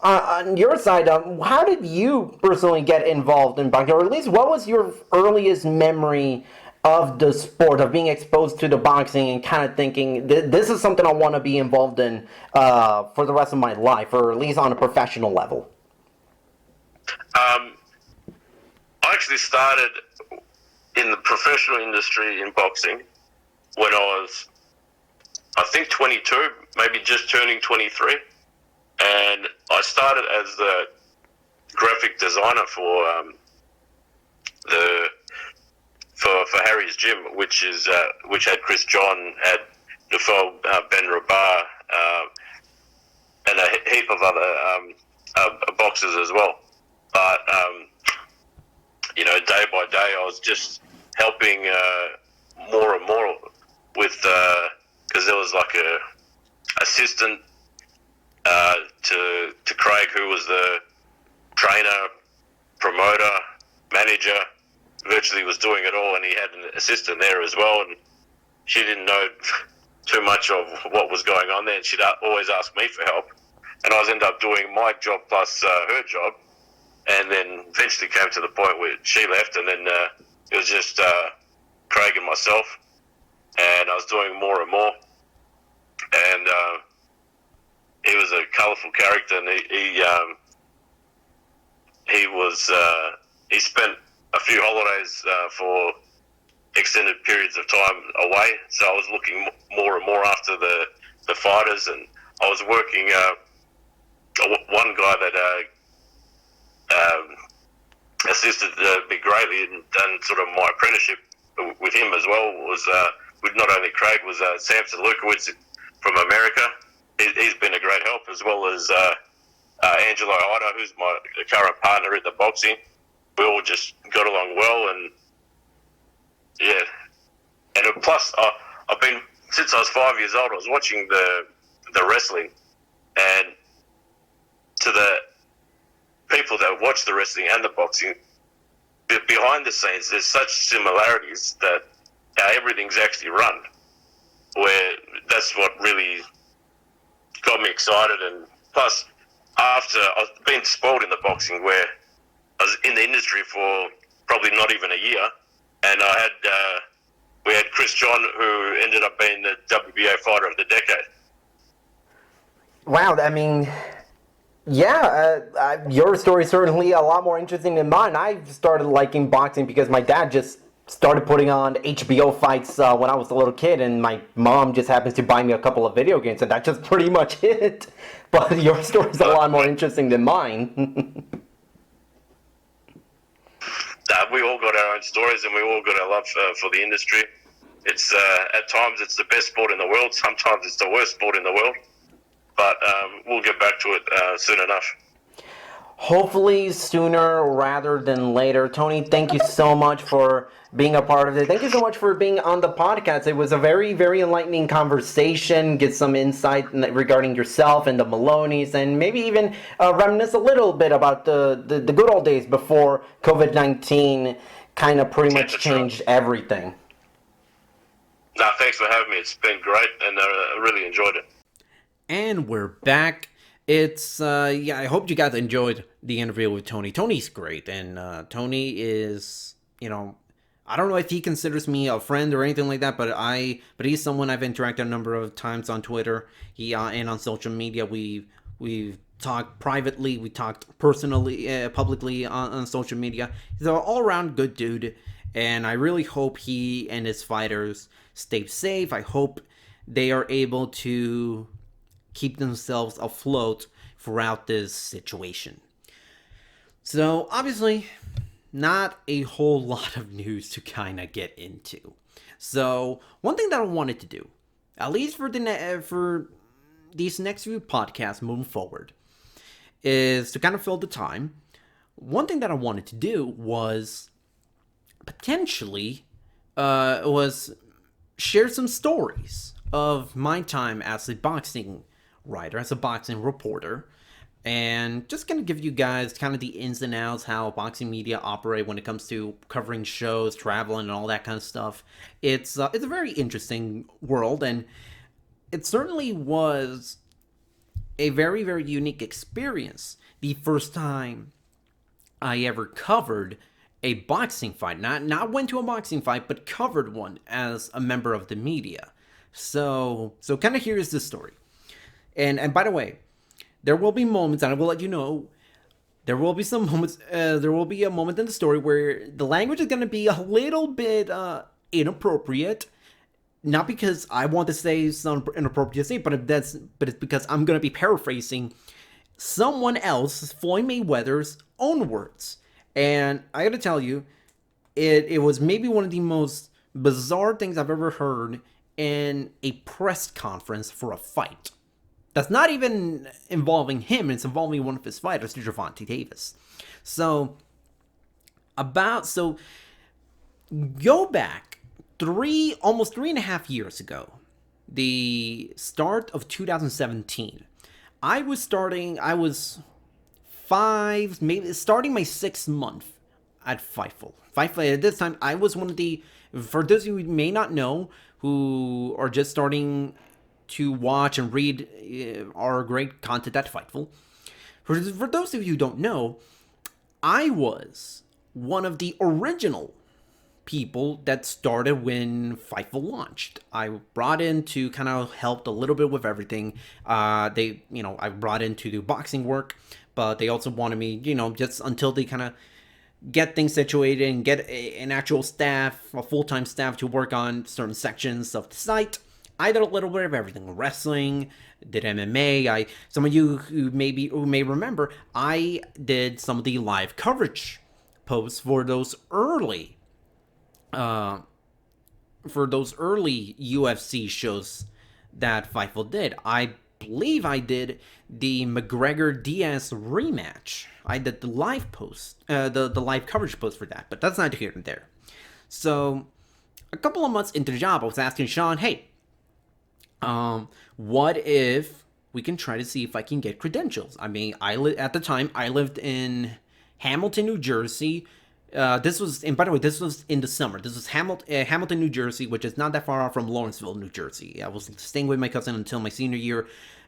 on your side, how did you personally get involved in boxing, or at least what was your earliest memory of the sport, of being exposed to the boxing and kind of thinking this is something I want to be involved in for the rest of my life, or at least on a professional level? I actually started in the professional industry in boxing when I was, I think, 22, maybe just turning 23. And I started as the graphic designer for Harry's Gym, which had Chris John, had Nufel Ben Rabar, and a heap of other boxers as well. But day by day, I was just helping more and more with because there was like a assistant to Craig, who was the trainer, promoter, manager, virtually was doing it all, and he had an assistant there as well, and she didn't know too much of what was going on there, and she'd always ask me for help, and I was end up doing my job plus her job, and then eventually came to the point where she left, and then it was just Craig and myself, and I was doing more and more, and he was a colourful character, and he spent a few holidays for extended periods of time away, so I was looking more and more after the fighters, and I was working one guy that assisted me greatly and done sort of my apprenticeship with him as well was with not only Craig, was Samson Lukowitz from America. He's been a great help, as well as Angelo Ida, who's my current partner in the boxing. We all just got along well, and yeah. And plus, I've been, since I was 5 years old, I was watching the wrestling, and to the people that watch the wrestling and the boxing, behind the scenes, there's such similarities that everything's actually run, where that's what really got me excited. And plus, after I've been spoiled in the boxing, where I was in the industry for probably not even a year, and we had Chris John, who ended up being the WBA Fighter of the Decade. Wow, I mean, yeah, your story is certainly a lot more interesting than mine. I started liking boxing because my dad just started putting on HBO fights when I was a little kid, and my mom just happens to buy me a couple of video games, and that's just pretty much it. But your story is a lot more interesting than mine. We all got our own stories, and we all got our love for the industry. It's at times it's the best sport in the world. Sometimes it's the worst sport in the world. But we'll get back to it soon enough. Hopefully sooner rather than later. Tony, thank you so much for being a part of it. Thank you so much for being on the podcast. It was a very, very enlightening conversation. Get some insight regarding yourself and the Maloneys, and maybe even reminisce a little bit about the good old days before COVID-19 kind of pretty much changed everything. No, thanks for having me. It's been great, and I really enjoyed it. And we're back. It's, I hope you guys enjoyed the interview with Tony. Tony's great, and Tony is, I don't know if he considers me a friend or anything like that, but he's someone I've interacted a number of times on Twitter, and on social media. We've talked privately, we talked personally, publicly on social media. He's an all-around good dude, and I really hope he and his fighters stay safe. I hope they are able to keep themselves afloat throughout this situation. So, obviously, not a whole lot of news to kind of get into. So, one thing that I wanted to do, at least for these next few podcasts moving forward, is to kind of fill the time. One thing that I wanted to do was potentially was share some stories of my time as a boxing writer, as a boxing reporter, and just gonna give you guys kind of the ins and outs how boxing media operate when it comes to covering shows, traveling, and all that kind of stuff. It's a very interesting world, and it certainly was a very very unique experience. The first time I ever covered a boxing fight, not went to a boxing fight, but covered one as a member of the media. So kind of here's the story. And by the way, there will be moments, and I will let you know, there will be some moments, there will be a moment in the story where the language is going to be a little bit inappropriate. Not because I want to say some inappropriate thing, but it's because I'm going to be paraphrasing someone else, Floyd Mayweather's own words. And I got to tell you, it was maybe one of the most bizarre things I've ever heard in a press conference for a fight. That's not even involving him, it's involving one of his fighters, Gervonta Davis. So, go back almost 3.5 years ago, the start of 2017. I was starting my 6th month at Fightful. At this time, I was one of the, for those of you who may not know, who are just starting to watch and read our great content at Fightful. For those of you who don't know, I was one of the original people that started when Fightful launched. I brought in to kind of help a little bit with everything. I brought in to do boxing work, but they also wanted me, just until they kind of get things situated and get an actual staff, a full-time staff to work on certain sections of the site. I did a little bit of everything: wrestling, did MMA. Some of you who may remember, I did some of the live coverage posts for those early UFC shows that Fightful did. I believe I did the McGregor-Diaz rematch. I did the live post, the live coverage post for that, but that's not here and there. So, a couple of months into the job, I was asking Sean, hey, what if we can try to see if I can get credentials? I mean, at the time, I lived in Hamilton, New Jersey. This was in the summer. This was Hamilton, New Jersey, which is not that far off from Lawrenceville, New Jersey. I was staying with my cousin until my senior year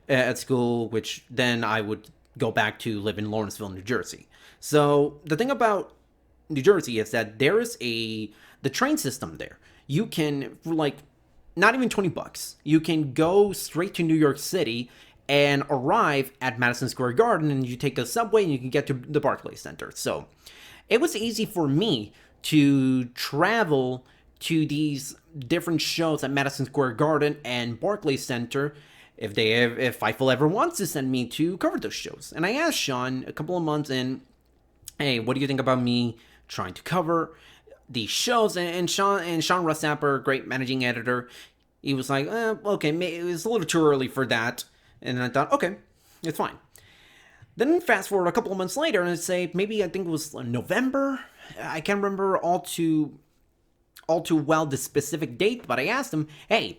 at school, which then I would go back to live in Lawrenceville, New Jersey. So the thing about New Jersey is that there is the train system there. You can, for like not even $20, you can go straight to New York City and arrive at Madison Square Garden, and you take a subway and you can get to the Barclays Center. So it was easy for me to travel to these different shows at Madison Square Garden and Barclays Center if Fightful ever wants to send me to cover those shows. And I asked Sean a couple of months in, hey, what do you think about me trying to cover these shows? And Sean Russapper, great managing editor, he was like, okay, it was a little too early for that. And I thought, okay, it's fine. Then fast forward a couple of months later, and I'd say maybe I think it was November. I can't remember all too well the specific date, but I asked him, hey,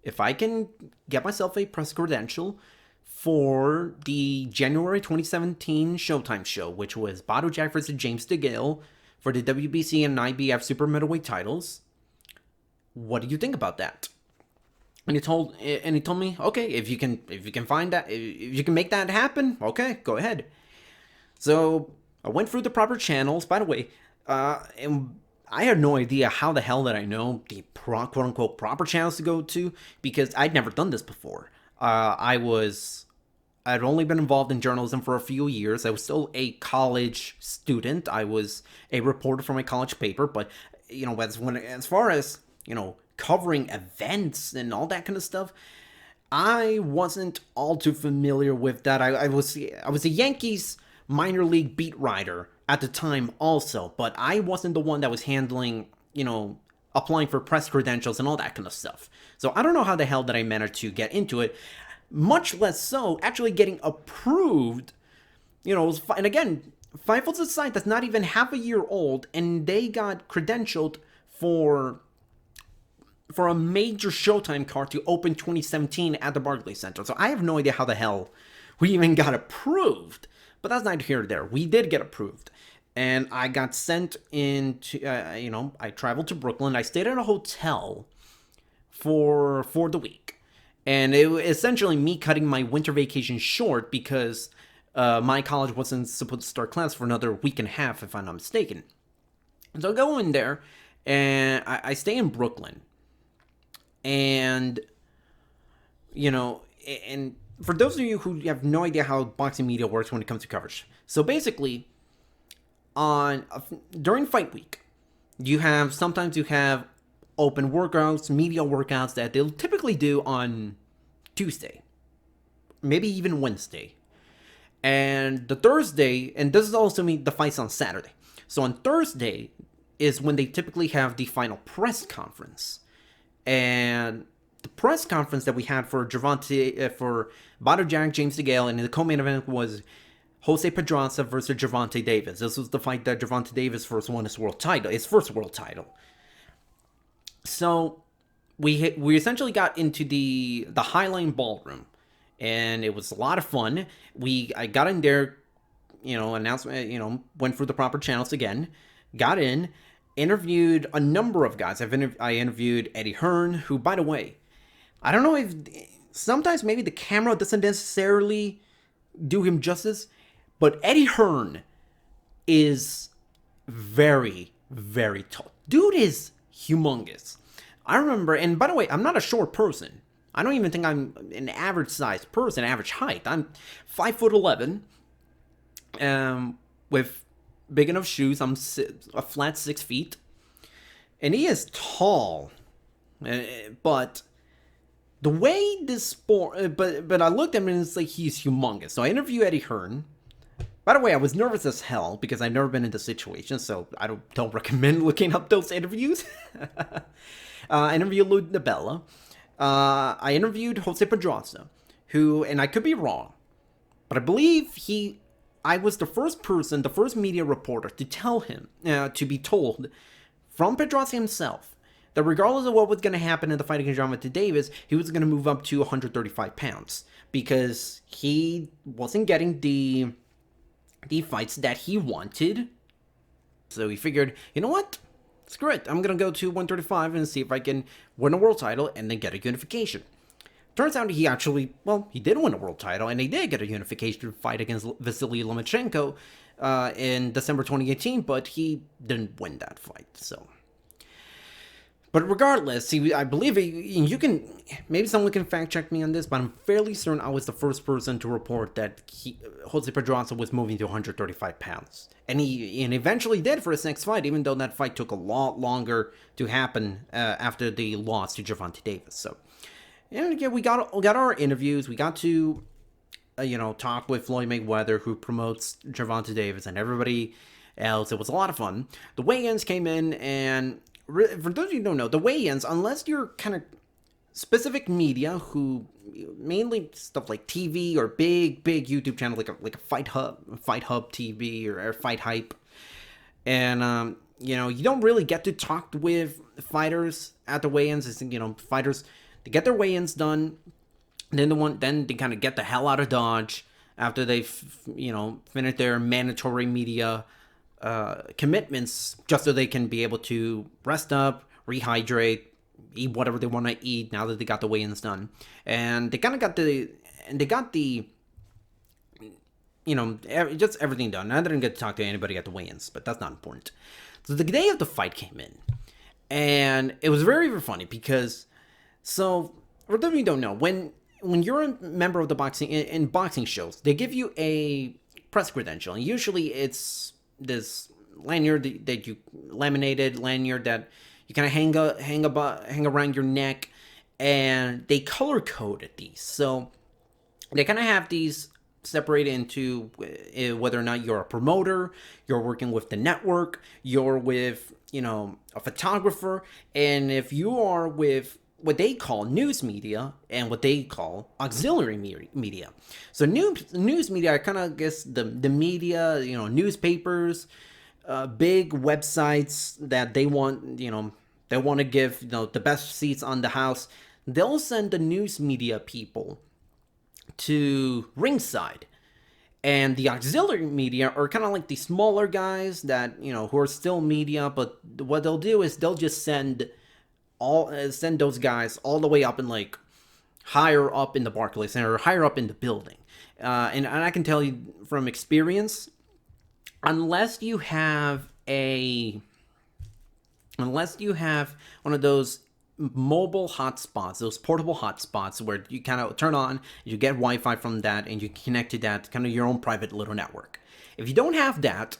if I can get myself a press credential for the January 2017 Showtime show, which was Bado Jack versus James DeGale for the WBC and IBF super middleweight titles, what do you think about that? And he told me, okay, if you can find that, if you can make that happen, okay, go ahead. So I went through the proper channels. By the way, and I had no idea how the hell did I know the quote unquote proper channels to go to, because I'd never done this before. I'd only been involved in journalism for a few years. I was still a college student. I was a reporter for my college paper, but as far as covering events and all that kind of stuff, I wasn't all too familiar with that. I was a Yankees minor league beat writer at the time also, but I wasn't the one that was handling, applying for press credentials and all that kind of stuff. So I don't know how the hell did I manage to get into it, much less so actually getting approved. And again, Fightful's a site that's not even half a year old, and they got credentialed for a major Showtime card to open 2017 at the Barclays Center. So I have no idea how the hell We even got approved. But that's neither here nor there. We did get approved. And I got sent into, I traveled to Brooklyn. I stayed at a hotel for the week. And it was essentially me cutting my winter vacation short because my college wasn't supposed to start class for another week and a half, if I'm not mistaken. So I go in there, and I stay in Brooklyn. And, and for those of you who have no idea how boxing media works when it comes to coverage. So basically, during fight week, sometimes you have open workouts, media workouts that they'll typically do on Tuesday, maybe even Wednesday. And the Thursday, and this is also the fights on Saturday. So on Thursday is when they typically have the final press conference. And the press conference that we had for for Badr Jack, James DeGale, and the co-main event was Jose Pedraza versus Gervonta Davis. This was the fight that Gervonta Davis first won his first world title. So we essentially got into the Highline Ballroom, and it was a lot of fun. I got in there, announcement, went through the proper channels again, got in, interviewed a number of guys. I interviewed Eddie Hearn, who, by the way, I don't know if sometimes maybe the camera doesn't necessarily do him justice, but Eddie Hearn is very, very tall. Dude is humongous. I remember, and by the way, I'm not a short person. I don't even think I'm an average sized person, average height. I'm 5'11", with big enough shoes. I'm a flat 6 feet, and he is tall. But the way this sport, but I looked at him and it's like he's humongous. So I interviewed Eddie Hearn. By the way, I was nervous as hell because I've never been in this situation, so I don't recommend looking up those interviews. I interviewed Lou DiBella. I interviewed Jose Pedraza, who, and I could be wrong, but I believe I was the first media reporter to tell him, to be told from Pedraza himself, that regardless of what was going to happen in the fight against Gervonta Davis, he was going to move up to 135 pounds because he wasn't getting the fights that he wanted. So he figured, you know what? Screw it. I'm going to go to 135 and see if I can win a world title and then get a unification. Turns out he did win a world title, and he did get a unification fight against Vasily Lomachenko in December 2018, but he didn't win that fight, so. But regardless, I believe you can, maybe someone can fact check me on this, but I'm fairly certain I was the first person to report that Jose Pedraza was moving to 135 pounds. And he eventually did for his next fight, even though that fight took a lot longer to happen after the loss to Gervonta Davis. So, and again, we got our interviews. We got to, talk with Floyd Mayweather, who promotes Gervonta Davis, and everybody else. It was a lot of fun. The weigh-ins came in, and for those of you who don't know, the weigh-ins, unless you're kind of specific media who mainly stuff like TV or big YouTube channel like a Fight Hub TV or Fight Hype, and you don't really get to talk with fighters at the weigh-ins. It's, fighters, they get their weigh-ins done, then they kind of get the hell out of Dodge after they've finished their mandatory media commitments, just so they can be able to rest up, rehydrate, eat whatever they want to eat now that they got the weigh-ins done. And they kind of got just everything done. I didn't get to talk to anybody at the weigh-ins, but that's not important. So the day of the fight came in, and it was very, very funny because, so for those of you who don't know, when you're a member of the boxing in boxing shows, they give you a press credential, and usually it's this lanyard that you laminated lanyard that you kind of hang around your neck, and they color coded these. So they kind of have these separated into whether or not you're a promoter, you're working with the network, you're with a photographer, and if you are with what they call news media and what they call auxiliary media. So news media are kind of, I guess, the media, newspapers, big websites that they want, they want to give, the best seats on the house. They'll send the news media people to ringside. And the auxiliary media are kind of like the smaller guys that, who are still media, but what they'll do is they'll just send those guys all the way up and like higher up in the Barclays Center or higher up in the building. And I can tell you from experience, unless you have one of those mobile hotspots, those portable hotspots where you kind of turn on, you get Wi-Fi from that, and you connect to that kind of your own private little network. If you don't have that,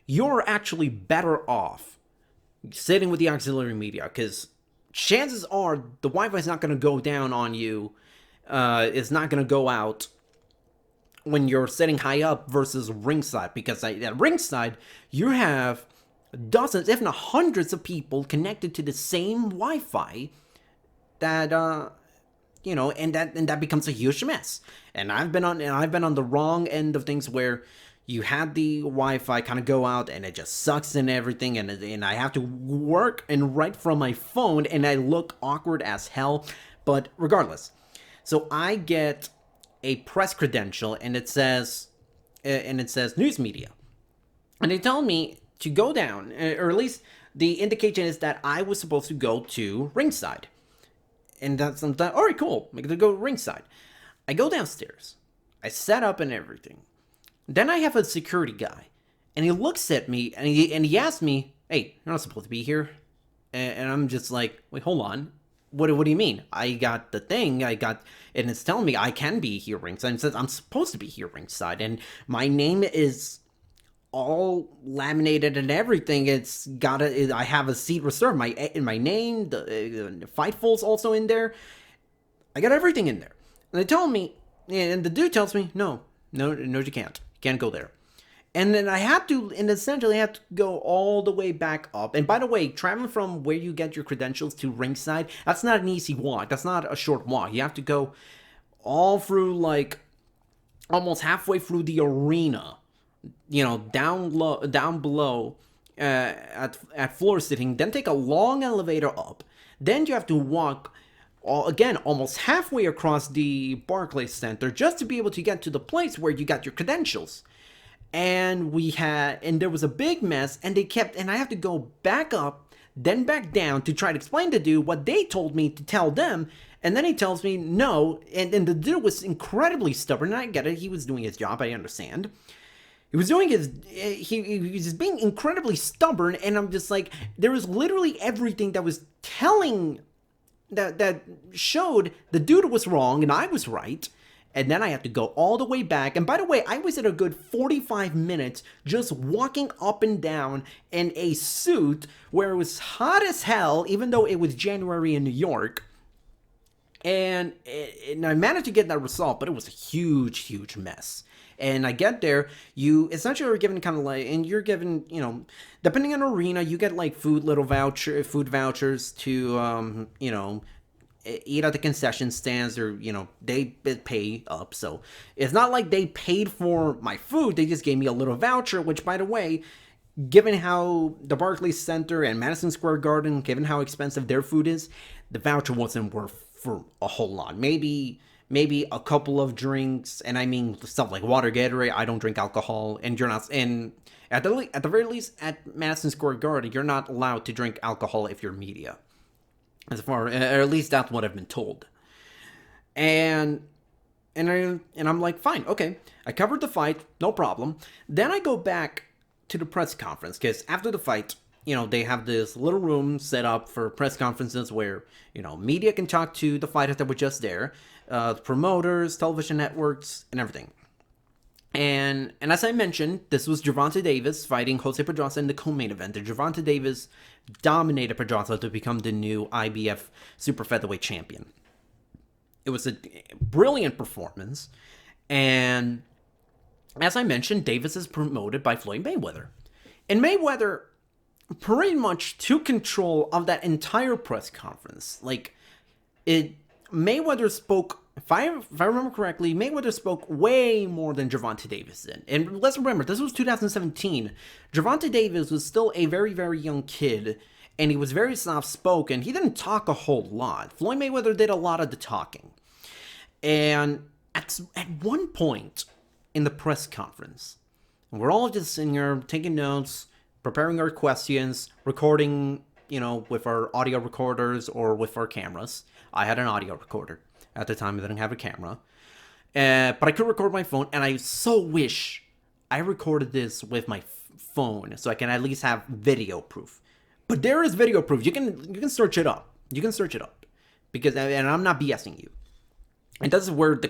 you're actually better off sitting with the auxiliary media, because chances are the Wi-Fi is not going to go down on you. It's not going to go out when you're sitting high up versus ringside, because at ringside you have dozens, if not hundreds of people connected to the same Wi-Fi that and that becomes a huge mess. And I've been on the wrong end of things where you had the Wi-Fi kind of go out and it just sucks and everything, and I have to work and write from my phone and I look awkward as hell. But regardless, so I get a press credential and it says news media, and they tell me to go down, or at least the indication is that I was supposed to go to ringside. And that's something, all right, cool, I'm gonna go ringside. I go downstairs, I set up and everything. Then I have a security guy, and he looks at me, and he asks me, hey, you're not supposed to be here. And I'm just like, wait, hold on. What do you mean? I got the thing, and it's telling me I can be here ringside, and it says I'm supposed to be here ringside, and my name is all laminated and everything. I have a seat reserved. My name, the Fightful's also in there. I got everything in there. And they tell me, and the dude tells me, no, you can't. You can't go there. And then I had to go all the way back up. And by the way, traveling from where you get your credentials to ringside, that's not an easy walk. That's not a short walk. You have to go all through, like, almost halfway through the arena, down below at floor sitting, then take a long elevator up. Then you have to walk, again, almost halfway across the Barclays Center just to be able to get to the place where you got your credentials. And there was a big mess, and I have to go back up, then back down to try to explain to dude what they told me to tell them. And then he tells me no, and the dude was incredibly stubborn, and I get it, he was doing his job, I understand. He was being incredibly stubborn, and I'm just like, there was literally everything that was that showed the dude was wrong and I was right. And then I had to go all the way back. And by the way, I was at a good 45 minutes just walking up and down in a suit where it was hot as hell, even though it was January in New York. And I managed to get that resolved, but it was a huge, huge mess. And I get there, you essentially are given kind of like, and you're given, depending on arena, you get like food vouchers to, eat at the concession stands, or, they pay up. So it's not like they paid for my food. They just gave me a little voucher, which, by the way, given how the Barclays Center and Madison Square Garden, given how expensive their food is, the voucher wasn't worth for a whole lot. Maybe a couple of drinks, and I mean stuff like water, Gatorade. I don't drink alcohol, and you're not. And at the very least, at Madison Square Garden, you're not allowed to drink alcohol if you're media. Or at least that's what I've been told. And I'm like, fine, okay. I covered the fight, no problem. Then I go back to the press conference, because after the fight, they have this little room set up for press conferences where, media can talk to the fighters that were just there, promoters, television networks, and everything. And as I mentioned, this was Gervonta Davis fighting Jose Pedraza in the co-main event. And Gervonta Davis dominated Pedraza to become the new IBF super featherweight champion. It was a brilliant performance. And as I mentioned, Davis is promoted by Floyd Mayweather. And Mayweather pretty much took control of that entire press conference. Mayweather spoke, if I remember correctly, Mayweather spoke way more than Gervonta Davis did. And let's remember, this was 2017. Gervonta Davis was still a very, very young kid, and he was very soft-spoken. He didn't talk a whole lot. Floyd Mayweather did a lot of the talking. And at one point in the press conference, we're all just sitting here taking notes, preparing our questions, recording, with our audio recorders or with our cameras. I had an audio recorder. At the time, I didn't have a camera. But I could record my phone, and I so wish I recorded this with my phone so I can at least have video proof. But there is video proof. You can search it up. You can search it up. And I'm not BSing you. And this is where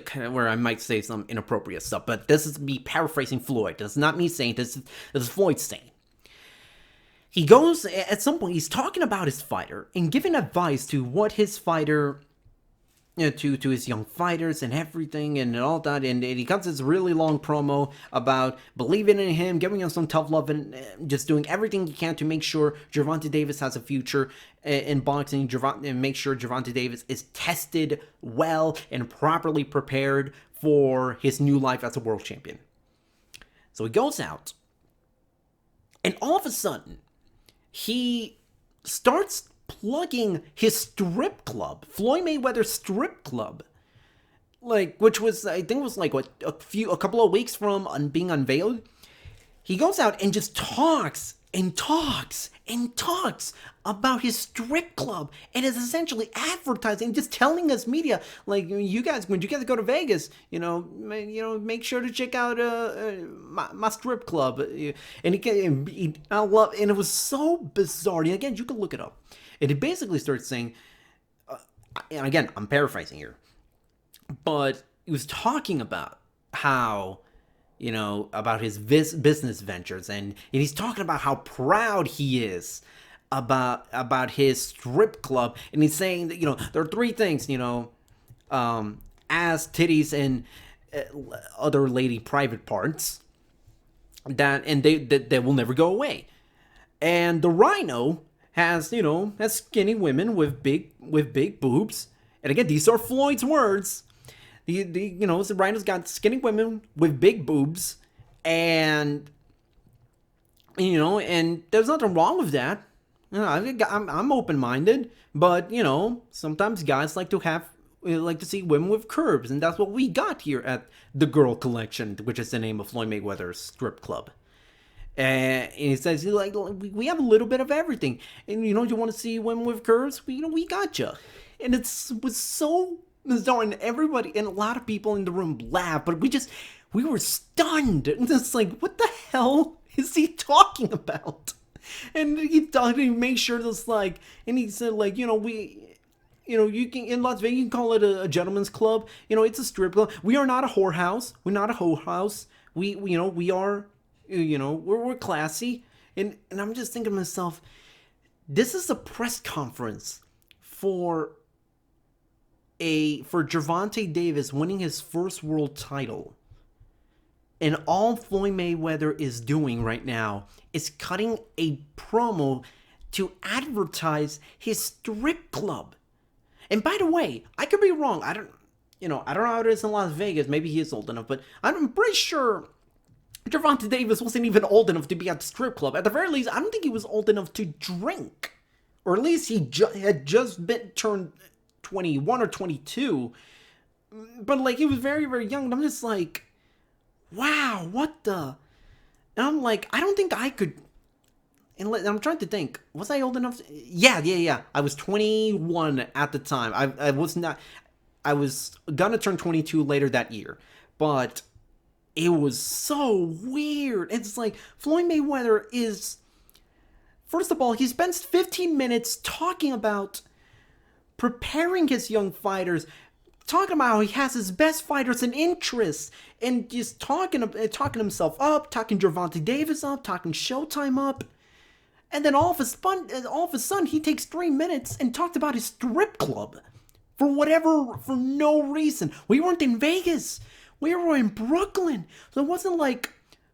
I might say some inappropriate stuff, but this is me paraphrasing Floyd. This is not me saying this is Floyd saying. He goes, at some point, he's talking about his fighter and giving advice to what his fighter, to his young fighters and everything and all that. And he cuts this really long promo about believing in him, giving him some tough love, and just doing everything he can to make sure Gervonta Davis has a future in boxing, and make sure Gervonta Davis is tested well and properly prepared for his new life as a world champion. So he goes out, and all of a sudden, he starts plugging his strip club, Floyd Mayweather's strip club, which was, I think, was a couple of weeks from being unveiled. He goes out and just talks and talks and talks about his strip club, and is essentially advertising, just telling us media, when you guys go to Vegas, make sure to check out my strip club. And and it was so bizarre. And again, you can look it up. And it basically starts saying, and again, I'm paraphrasing here, but he was talking about how, about his business ventures, and he's talking about how proud he is about his strip club, and he's saying that, there are three things, ass, titties, and other lady private parts that will never go away. And the Rhino has skinny women with big boobs. And again, these are Floyd's words. The Rhino's got skinny women with big boobs, and and there's nothing wrong with that. I'm open-minded, but sometimes guys like to see women with curves, and that's what we got here at the Girl Collection, which is the name of Floyd Mayweather's strip club. And he says, we have a little bit of everything. And, you want to see women with curves? We gotcha. And it was so bizarre. And everybody, and a lot of people in the room laughed. But we were stunned. And it's what the hell is he talking about? And he thought he made sure this, and he said, you can, in Las Vegas, you can call it a gentleman's club. It's a strip club. We are not a whorehouse. We're not a hoe house. We are... we're classy, and I'm just thinking to myself, this is a press conference for Gervonta Davis winning his first world title, and all Floyd Mayweather is doing right now is cutting a promo to advertise his strip club. And by the way, I could be wrong. I don't know how it is in Las Vegas. Maybe he is old enough, but I'm pretty sure Gervonta Davis wasn't even old enough to be at the strip club. At the very least, I don't think he was old enough to drink. Or at least he had just turned 21 or 22. But, he was very, very young. And I'm just wow, what the... And I'm I don't think I could... And I'm trying to think, was I old enough? Yeah. I was 21 at the time. I was not... I was gonna turn 22 later that year. But... it was so weird. It's Floyd Mayweather is... First of all, he spends 15 minutes talking about preparing his young fighters, talking about how he has his best fighters in interest, and just talking himself up, talking Gervonta Davis up, talking Showtime up. And then all of a sudden, he takes 3 minutes and talked about his strip club. For no reason. We weren't in Vegas. We were in Brooklyn. So it wasn't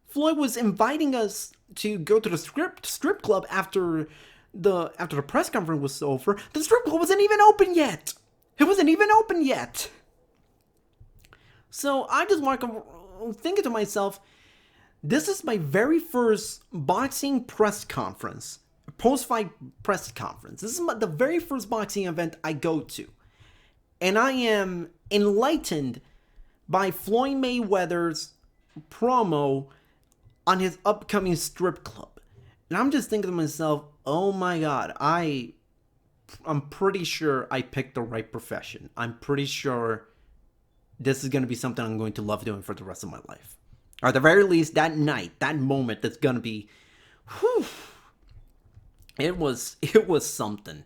Floyd was inviting us to go to the strip club after the press conference was over. The strip club wasn't even open yet. It wasn't even open yet. So I just thinking to myself, this is my very first boxing press conference, post-fight press conference. This is the very first boxing event I go to. And I am enlightened by Floyd Mayweather's promo on his upcoming strip club. And I'm just thinking to myself, oh my god, I'm pretty sure I picked the right profession. I'm pretty sure this is going to be something I'm going to love doing for the rest of my life. Or at the very least, that night, that moment, that's going to be, whew, it was something.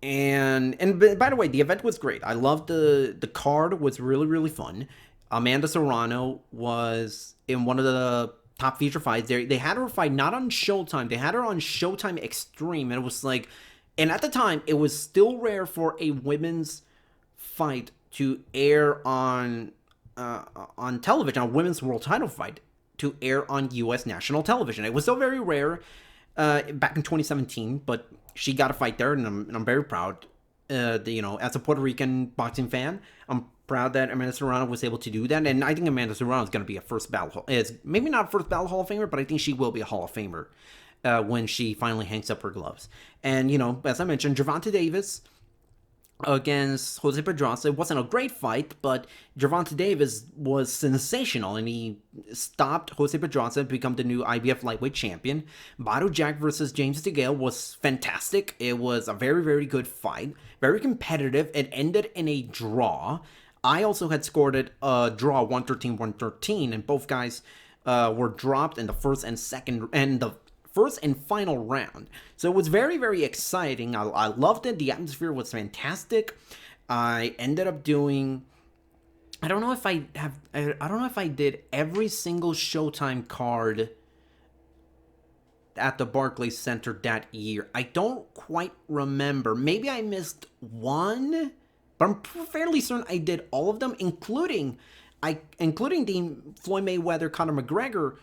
And by the way, the event was great. I loved the card was really, really fun. Amanda Serrano was in one of the top feature fights. They had her fight not on Showtime. They had her on Showtime Extreme, and it was like, and at the time, it was still rare for a women's fight to air on television, a women's world title fight to air on U.S. national television. It was still very rare back in 2017, but she got a fight there, and I'm very proud. As a Puerto Rican boxing fan, I'm proud that Amanda Serrano was able to do that, and I think Amanda Serrano is going to be a first ballot. Is maybe not a first ballot Hall of Famer, but I think she will be a Hall of Famer when she finally hangs up her gloves. And as I mentioned, Gervonta Davis against Jose Pedraza. It wasn't a great fight, but Gervonta Davis was sensational, and he stopped Jose Pedraza to become the new IBF lightweight champion. Badu Jack versus James DeGale was fantastic. It was a very, very good fight, very competitive. It ended in a draw. I also had scored it a draw, 113-113, and both guys were dropped in the first and second, and the first and final round. So it was very, very exciting. I loved it. The atmosphere was fantastic. I ended up doing, I don't know if I did every single Showtime card at the Barclays Center that year. I don't quite remember. Maybe I missed one, but I'm fairly certain I did all of them, including the Floyd Mayweather Conor McGregor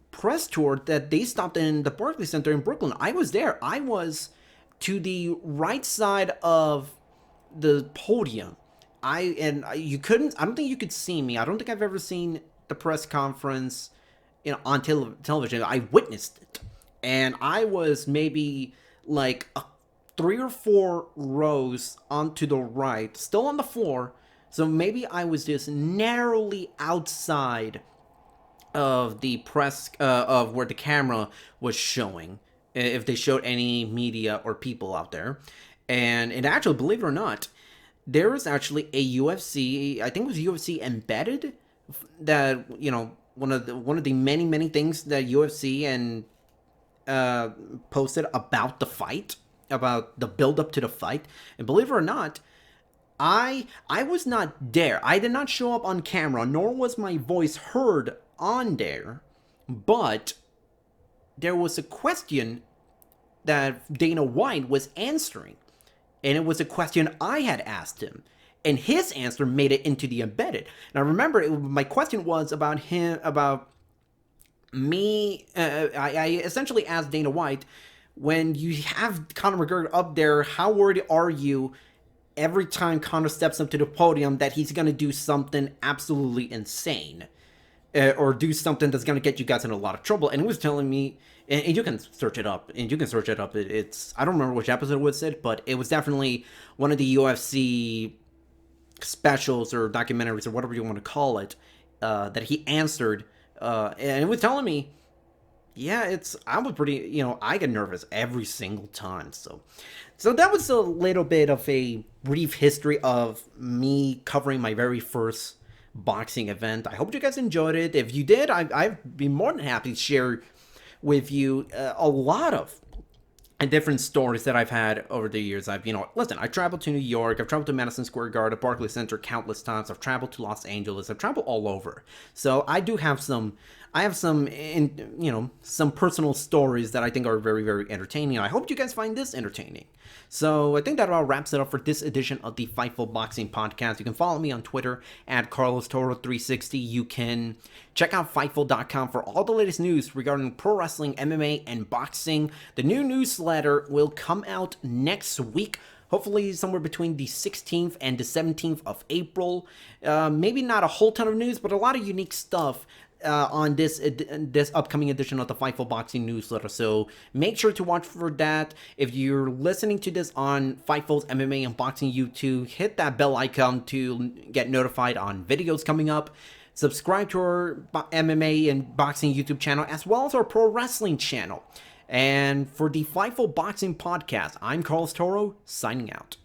press tour that they stopped in the Barclays Center in Brooklyn. I was there. I was to the right side of the podium. I don't think you could see me. I don't think I've ever seen the press conference on television. I witnessed it, and I was maybe like 3 or 4 rows onto the right, still on the floor. So maybe I was just narrowly outside of the press, of where the camera was showing, if they showed any media or people out there. And actually, believe it or not, there was actually a UFC, I think it was UFC Embedded, that, one of the many things that UFC and posted about the fight, about the build up to the fight. And believe it or not, I was not there. I did not show up on camera, nor was my voice heard on there, but there was a question that Dana White was answering, and it was a question I had asked him, and his answer made it into the Embedded. And I remember my question was about me. I essentially asked Dana White, when you have Conor McGregor up there, how worried are you every time Conor steps up to the podium that he's going to do something absolutely insane? Or do something that's going to get you guys in a lot of trouble. And he was telling me, and you can search it up, it's, I don't remember which episode it was said, but it was definitely one of the UFC specials or documentaries or whatever you want to call it, that he answered, and it was telling me, yeah, I was pretty, I get nervous every single time. So that was a little bit of a brief history of me covering my very first boxing event. I hope you guys enjoyed it. If you did, I'd be more than happy to share with you a lot of different stories that I've had over the years. Listen, I traveled to New York, I've traveled to Madison Square Garden, Barclays Center countless times, I've traveled to Los Angeles, I've traveled all over. So I have some personal stories that I think are very, very entertaining. I hope you guys find this entertaining. So I think that about wraps it up for this edition of the Fightful Boxing Podcast. You can follow me on Twitter at CarlosToro360. You can check out Fightful.com for all the latest news regarding pro wrestling, MMA, and boxing. The new newsletter will come out next week. Hopefully somewhere between the 16th and the 17th of April. Maybe not a whole ton of news, but a lot of unique stuff on this upcoming edition of the Fightful Boxing newsletter. So make sure to watch for that. If you're listening to this on Fightful's MMA and Boxing YouTube, hit that bell icon to get notified on videos coming up. Subscribe to our MMA and Boxing YouTube channel, as well as our Pro Wrestling channel. And for the Fightful Boxing Podcast, I'm Carlos Toro, signing out.